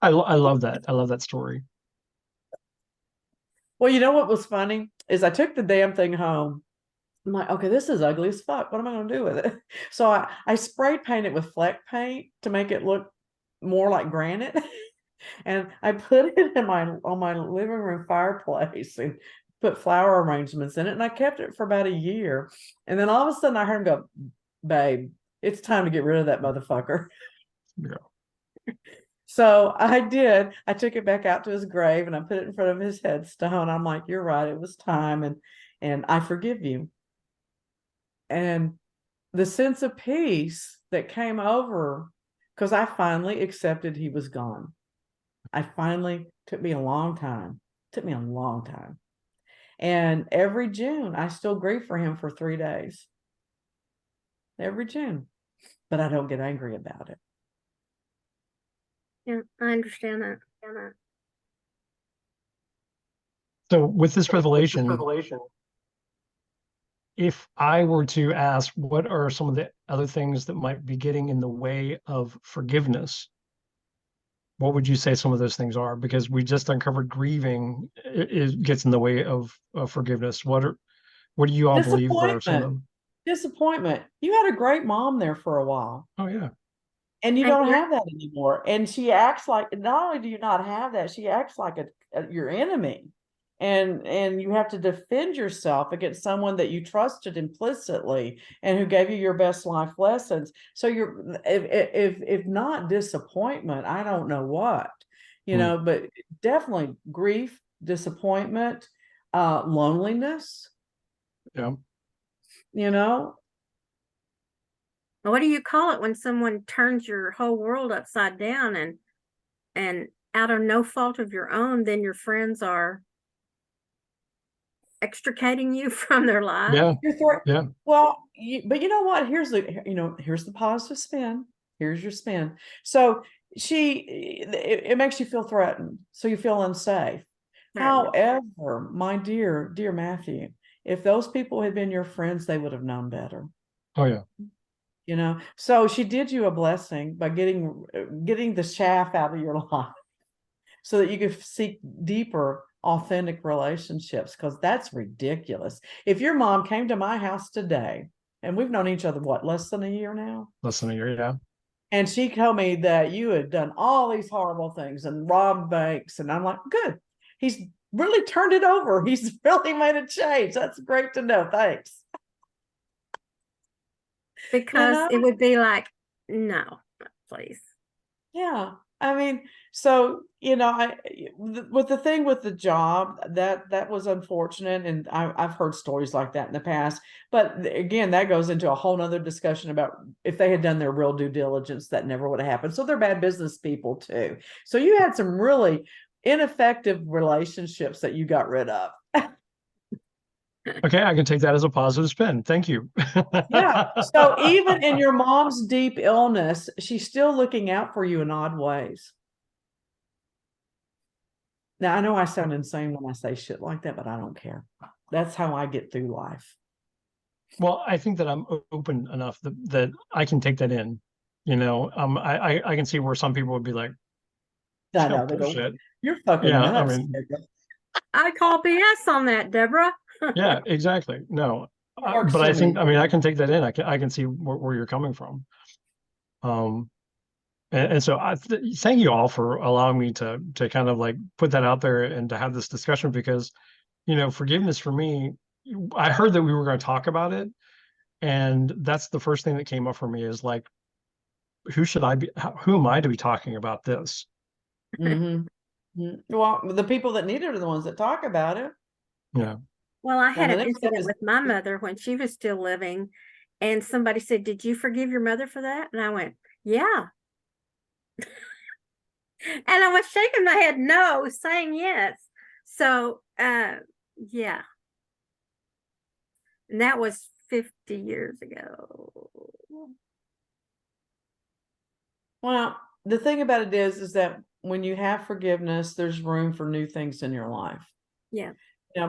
I love that. I love that story. Well, you know what was funny is I took the damn thing home. I'm like, okay, this is ugly as fuck. What am I going to do with it? So I spray painted with Fleck paint to make it look more like granite. And I put it on my living room fireplace and put flower arrangements in it. And I kept it for about a year. And then all of a sudden I heard him go, babe, it's time to get rid of that motherfucker. Yeah. So I did. I took it back out to his grave and I put it in front of his headstone. I'm like, you're right. It was time. And I forgive you. And the sense of peace that came over, because I finally accepted he was gone. Took me a long time. And every June, I still grieve for him for 3 days. Every June. But I don't get angry about it. Yeah, I understand that. So with this revelation, if I were to ask, what are some of the other things that might be getting in the way of forgiveness? What would you say some of those things are? Because we just uncovered grieving gets in the way of forgiveness. What do you all believe are some of them? Disappointment. You had a great mom there for a while. Oh, yeah. And you don't have that anymore. And she acts like, not only do you not have that, she acts like your enemy. and you have to defend yourself against someone that you trusted implicitly and who gave you your best life lessons. So if not disappointment, I don't know what, but definitely grief, disappointment, loneliness, Yeah. What do you call it when someone turns your whole world upside down and out of no fault of your own, then your friends are extricating you from their life? Yeah. Well, but you know what? Here's the positive spin. Here's your spin. So it makes you feel threatened. So you feel unsafe. However, my dear Matthew, if those people had been your friends, they would have known better. Oh yeah. So she did you a blessing by getting the chaff out of your life so that you could seek deeper, authentic relationships, because that's ridiculous. If your mom came to my house today, and we've known each other, what, less than a year now? Less than a year, yeah. And she told me that you had done all these horrible things and robbed banks. And I'm like, good. He's really turned it over. He's really made a change. That's great to know. Thanks. Because it would be like, no, please. Yeah. I mean, so, with the thing with the job, that was unfortunate. And I've heard stories like that in the past. But again, that goes into a whole nother discussion about if they had done their real due diligence, that never would have happened. So they're bad business people too. So you had some really ineffective relationships that you got rid of. Okay, I can take that as a positive spin. Thank you. Yeah. So even in your mom's deep illness, she's still looking out for you in odd ways. Now, I know I sound insane when I say shit like that, but I don't care. That's how I get through life. Well, I think that I'm open enough that I can take that in. I can see where some people would be like, I know, they go, bullshit. you're fucking Yeah, nuts. I mean, I call BS on that, Deborah. yeah, exactly. No, but I think, I can take that in. I can see where you're coming from. And so thank you all for allowing me to kind of like put that out there and to have this discussion, because, forgiveness for me, I heard that we were going to talk about it. And that's the first thing that came up for me is like, who am I to be talking about this? Mm-hmm. Well, the people that need it are the ones that talk about it. Yeah. Well, I had an incident with my mother when she was still living, and somebody said, "Did you forgive your mother for that?" And I went, "Yeah." And I was shaking my head no, saying yes. So, yeah. And that was 50 years ago. Well, the thing about it is that when you have forgiveness, there's room for new things in your life. Yeah.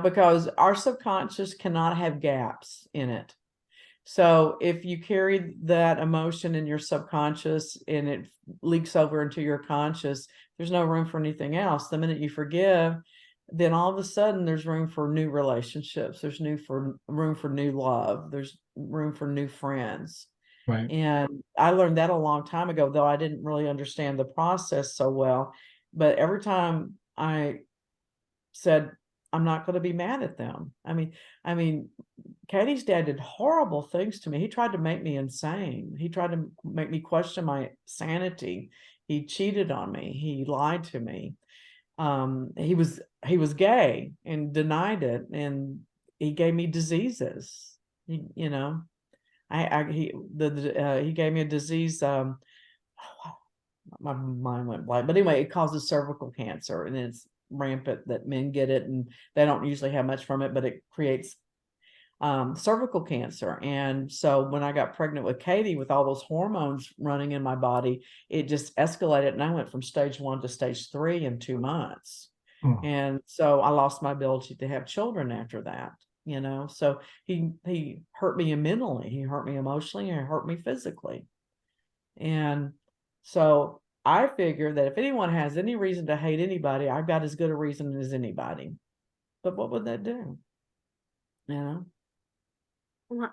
Because our subconscious cannot have gaps in it. So if you carry that emotion in your subconscious and it leaks over into your conscious, there's no room for anything else. The minute you forgive, then all of a sudden there's room for new relationships. There's room for new love. There's room for new friends. Right. And I learned that a long time ago, though I didn't really understand the process so well. But every time I said, I'm not going to be mad at them. I mean, Katie's dad did horrible things to me. He tried to make me insane. He tried to make me question my sanity. He cheated on me. He lied to me. He was gay and denied it, and he gave me diseases. He gave me a disease. My mind went blank. But anyway, it causes cervical cancer, and it's rampant that men get it, and they don't usually have much from it, but it creates cervical cancer. And so when I got pregnant with Katie, with all those hormones running in my body, it just escalated, and I went from stage 1 to stage 3 in 2 months. And so I lost my ability to have children after that. So he hurt me mentally, he hurt me emotionally, and he hurt me physically. And so I figure that if anyone has any reason to hate anybody, I've got as good a reason as anybody. But what would that do? Well,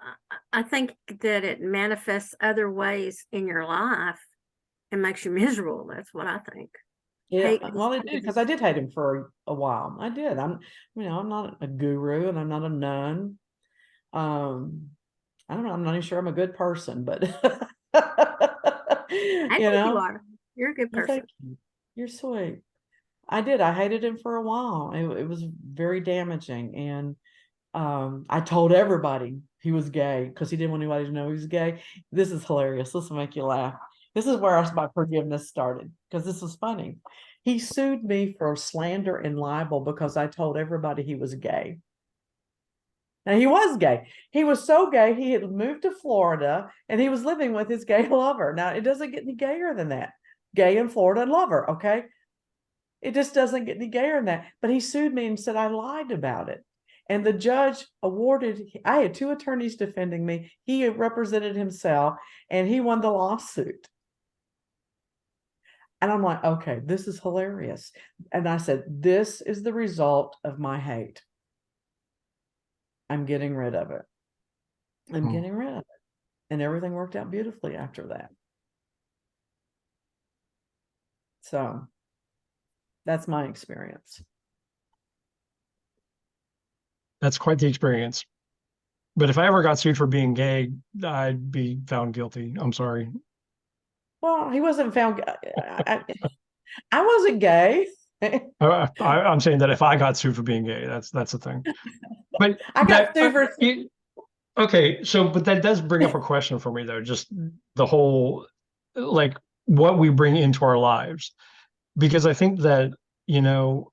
I think that it manifests other ways in your life and makes you miserable. That's what I think. Yeah, hate well, I did because I did hate him for a while. I did. I'm not a guru and I'm not a nun. Um, I don't know. I'm not even sure I'm a good person, but I you think you know, are. You're a good well, person. thank you. You're sweet. I did. I hated him for a while. It was very damaging. And I told everybody he was gay because he didn't want anybody to know he was gay. This is hilarious. This will make you laugh. This is where my forgiveness started because this was funny. He sued me for slander and libel because I told everybody he was gay. Now he was gay. He was so gay, he had moved to Florida and he was living with his gay lover. Now it doesn't get any gayer than that. Gay in Florida and lover, okay? It just doesn't get any gayer than that. But he sued me and said I lied about it. And the judge awarded, I had two attorneys defending me. He represented himself and he won the lawsuit. And I'm like, okay, this is hilarious. And I said, this is the result of my hate. I'm getting rid of it. I'm getting rid of it. And everything worked out beautifully after that. So that's my experience. That's quite the experience. But if I ever got sued for being gay, I'd be found guilty. I'm sorry. Well, he wasn't found. I wasn't gay. I'm saying that if I got sued for being gay, that's the thing. But I got that, sued for. okay, so but that does bring up a question for me though, just the whole like what we bring into our lives. Because I think that, you know,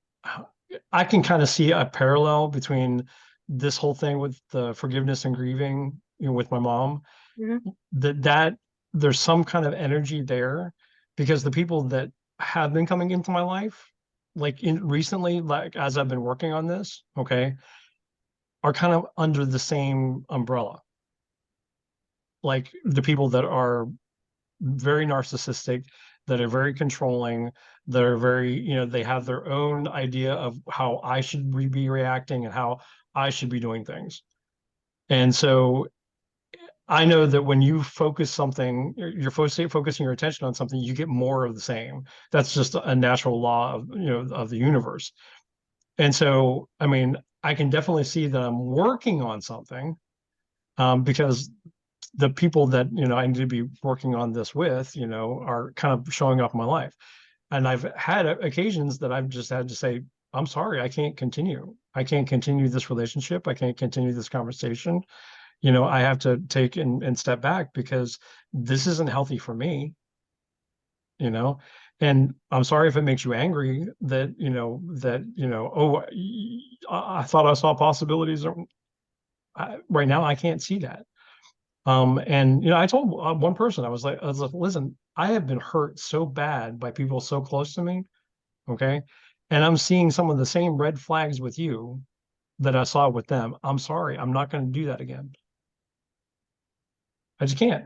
I can kind of see a parallel between this whole thing with the forgiveness and grieving, you know, with my mom, Mhm. that there's some kind of energy there because the people that have been coming into my life, like in recently, like as I've been working on this, okay, are kind of under the same umbrella. Like the people that are very narcissistic, that are very controlling, that are very, you know, they have their own idea of how I should be reacting and how I should be doing things. And so I know that when you focus something, you're focusing your attention on something, you get more of the same. That's just a natural law of, you know, of the universe. And so, I mean, I can definitely see that I'm working on something because the people that, you know, I need to be working on this with, you know, are kind of showing up in my life. And I've had occasions that I've just had to say, I'm sorry, I can't continue. I can't continue this relationship. I can't continue this conversation. You know, I have to take and step back because this isn't healthy for me, you know. And I'm sorry if it makes you angry that, oh, I thought I saw possibilities. Right now, I can't see that. And you know, I told one person, I was like, listen, I have been hurt so bad by people so close to me, okay? And I'm seeing some of the same red flags with you that I saw with them. I'm sorry, I'm not going to do that again. I just can't.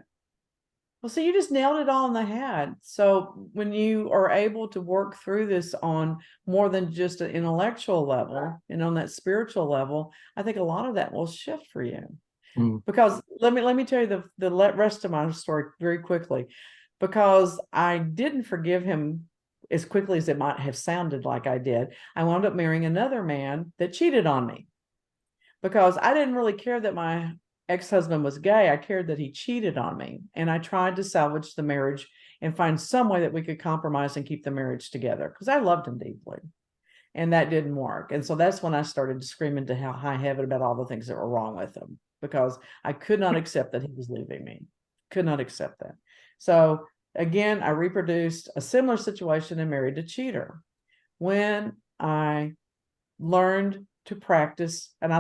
Well, so you just nailed it all on the head. So when you are able to work through this on more than just an intellectual level and on that spiritual level, I think a lot of that will shift for you. Mm. Because let me tell you the rest of my story very quickly, because I didn't forgive him as quickly as it might have sounded like I did. I wound up marrying another man that cheated on me because I didn't really care that my ex-husband was gay. I cared that he cheated on me, and I tried to salvage the marriage and find some way that we could compromise and keep the marriage together because I loved him deeply. And that didn't work. And so that's when I started screaming to high heaven about all the things that were wrong with him because I could not accept that he was leaving me. Could not accept that. So again, I reproduced a similar situation and married a cheater. When I learned to practice, and I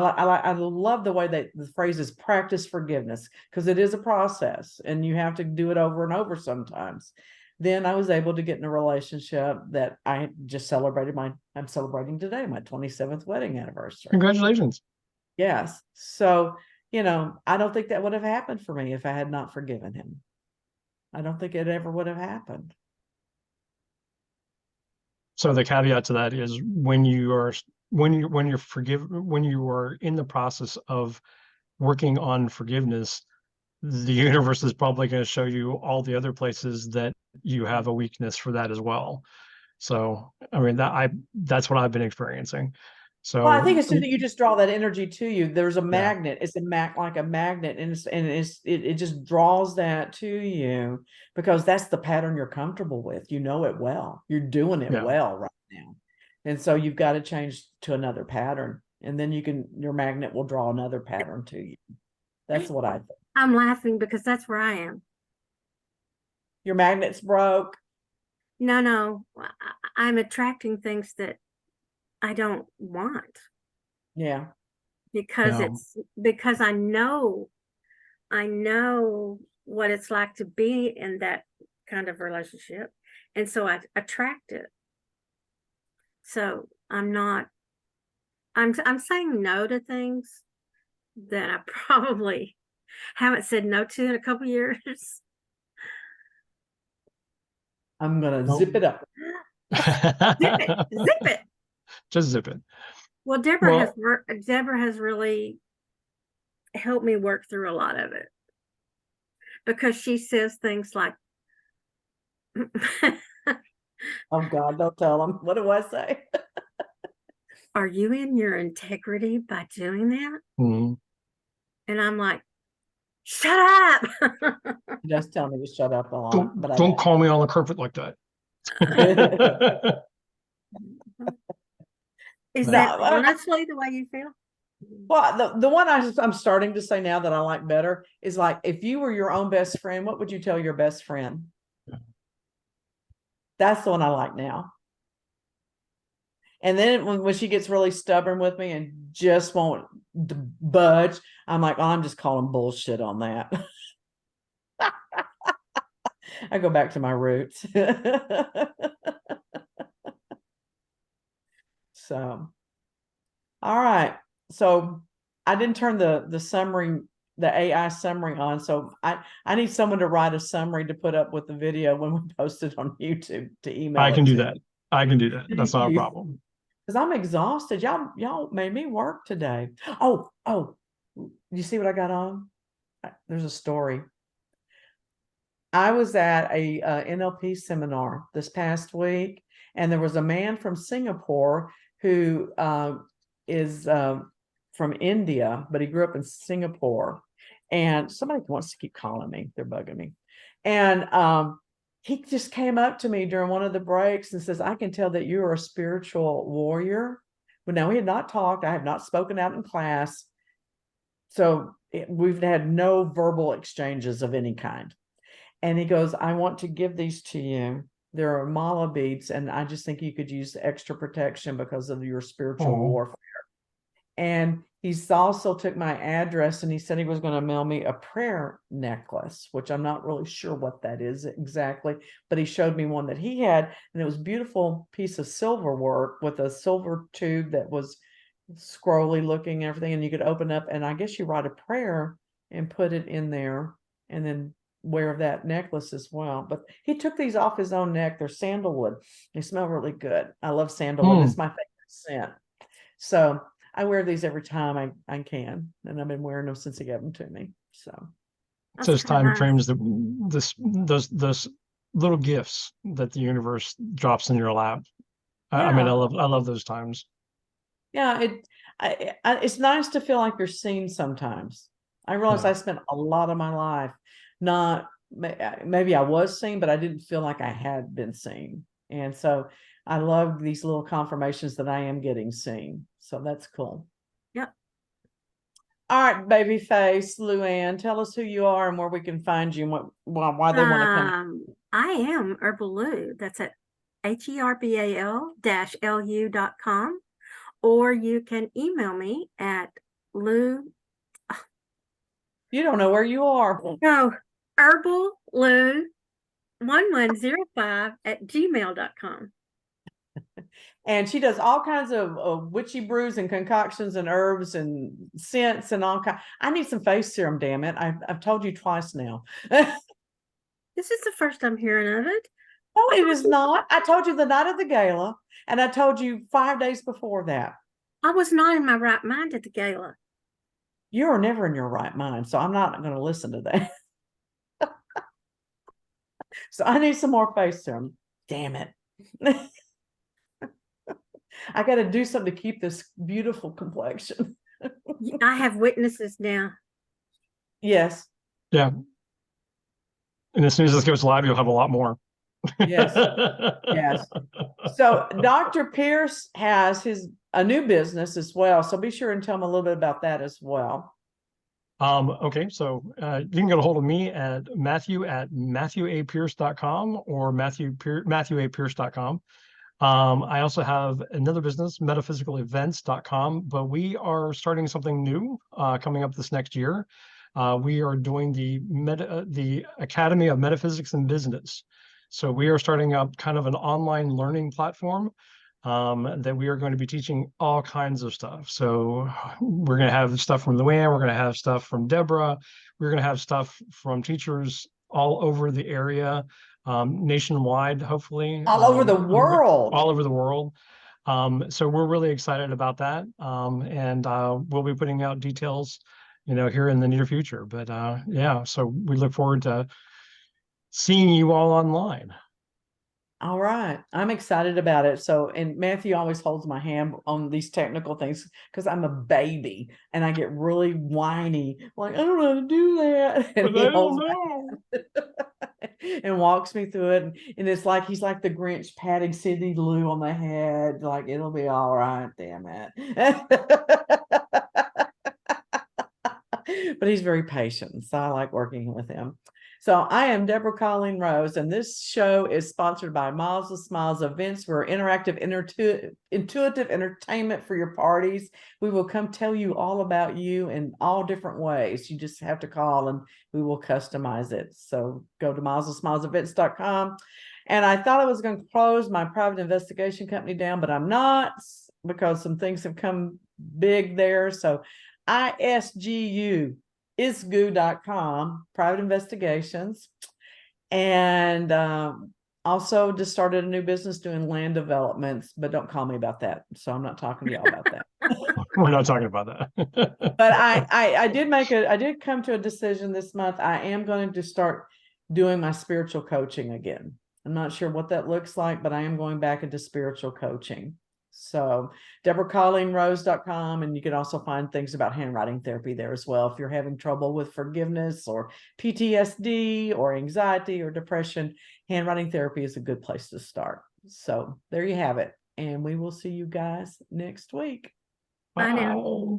love the way that the phrase is practice forgiveness because it is a process and you have to do it over and over sometimes. Then I was able to get in a relationship that I just celebrated I'm celebrating today, my 27th wedding anniversary. Congratulations. Yes. So, you know, I don't think that would have happened for me if I had not forgiven him. I don't think it ever would have happened. So the caveat to that is when you are when you are in the process of working on forgiveness, the universe is probably going to show you all the other places that you have a weakness for that as well. So, I mean, that's what I've been experiencing. So, Well, I think it's just that you just draw that energy to you. There's a yeah, magnet. It's like a magnet, and it just draws that to you because that's the pattern you're comfortable with. You know it well. You're doing it yeah. well right now. And so you've got to change to another pattern. And then your magnet will draw another pattern to you. That's what I think. I'm laughing because that's where I am. Your magnet's broke. No, I'm attracting things that I don't want Yeah. because Yeah. because I know what it's like to be in that kind of relationship. And so I attract it. So I'm saying no to things that I probably haven't said no to in a couple years. I'm gonna Nope. zip it up. Zip it. Just zip it. Well, Well, Deborah has really helped me work through a lot of it because she says things like, Oh God, don't tell them. What do I say? "Are you in your integrity by doing that?" mm, And I'm like, "Shut up." He does tell me to shut up a lot, but I don't call me on the carpet like that. Is No. that No, honestly the way you feel? well, the one I'm starting to say now that I like better is like, if you were your own best friend, what would you tell your best friend? That's the one I like now. And then when she gets really stubborn with me and just won't budge, I'm like, oh, I'm just calling bullshit on that. I go back to my roots. So, all right. So I didn't turn the summary, the AI summary on. So I need someone to write a summary to put up with the video when we post it on YouTube to email I it can do to that. me. I can do that. That's not a Thank you. problem. Because I'm exhausted. Y'all made me work today. Oh, you see what I got on? There's a story. I was at a NLP seminar this past week, and there was a man from Singapore who is from India, but he grew up in Singapore. And somebody wants to keep calling me; they're bugging me. And he just came up to me during one of the breaks and says, "I can tell that you are a spiritual warrior." But now we had not talked. I have not spoken out in class, so we've had no verbal exchanges of any kind. And he goes, "I want to give these to you. There are mala beads, and I just think you could use extra protection because of your spiritual Oh, warfare." And he's also took my address, and he said he was going to mail me a prayer necklace, which I'm not really sure what that is exactly, but he showed me one that he had, and it was a beautiful piece of silver work with a silver tube that was scrolly looking and everything, and you could open up, and I guess you write a prayer and put it in there, and then wear that necklace as well. But he took these off his own neck. They're sandalwood. They smell really good. I love sandalwood. It's my favorite scent. So I wear these every time I can, and I've been wearing them since he gave them to me. So it's That's those kinda time nice. frames that those little gifts that the universe drops in your lap. I mean, yeah, I love those times. yeah. It's nice to feel like you're seen sometimes. I realize Yeah. I spent a lot of my life not, maybe I was seen, but I didn't feel like I had been seen. And so I love these little confirmations that I am getting seen. So that's cool. Yep. All right, baby face, Luann, tell us who you are and where we can find you and why they want to come. I am Herbal Lou. That's at herbal-lu.com. Or you can email me at Lou. You don't know where you are. No, Herbal Lou 1105 at gmail.com. And she does all kinds of witchy brews and concoctions and herbs and scents and all kinds. I need some face serum, damn it. I've told you twice now. This is the first I'm hearing of it. No, it is not. I told you the night of the gala, and I told you 5 days before that. I was not in my right mind at the gala. You are never in your right mind, so I'm not going to listen to that. So I need some more face serum. Damn it. I got to do something to keep this beautiful complexion. I have witnesses now. Yes. Yeah. And as soon as this goes live, you'll have a lot more. Yes. Yes. So Dr. Pierce has a new business as well. So be sure and tell him a little bit about that as well. Okay, so you can get a hold of me at matthew@matthewapierce.com or matthewapierce.com. I also have another business, metaphysicalevents.com, but we are starting something new coming up this next year. We are doing the Academy of Metaphysics and Business. So we are starting up kind of an online learning platform that we are going to be teaching all kinds of stuff. So we're going to have stuff from Luann, we're going to have stuff from Deborah, we're going to have stuff from teachers all over the area, nationwide, hopefully. All over the world. All over the world. So we're really excited about that. And we'll be putting out details, here in the near future. But yeah, so we look forward to seeing you all online. All right. I'm excited about it. So, and Matthew always holds my hand on these technical things because I'm a baby and I get really whiny. Like, I don't know how to do that. And But he I holds don't my know. hand and walks me through it. And it's like he's like the Grinch patting Cindy Lou on the head. Like, it'll be all right, damn it. But he's very patient. So I like working with him. So I am Deborah Colleen Rose, and this show is sponsored by Miles of Smiles Events for interactive, intuitive entertainment for your parties. We will come tell you all about you in all different ways. You just have to call and we will customize it. So go to milesofsmilesevents.com. And I thought I was going to close my private investigation company down, but I'm not, because some things have come big there. So isgu.com, private investigations. And also just started a new business doing land developments, but don't call me about that. So I'm not talking to y'all about that. We're not talking about that. But I did come to a decision this month. I am going to start doing my spiritual coaching again. I'm not sure what that looks like, but I am going back into spiritual coaching. So DeborahColleenRose.com, and you can also find things about handwriting therapy there as well. If you're having trouble with forgiveness or PTSD or anxiety or depression, handwriting therapy is a good place to start. So there you have it. And we will see you guys next week. Bye now. Bye.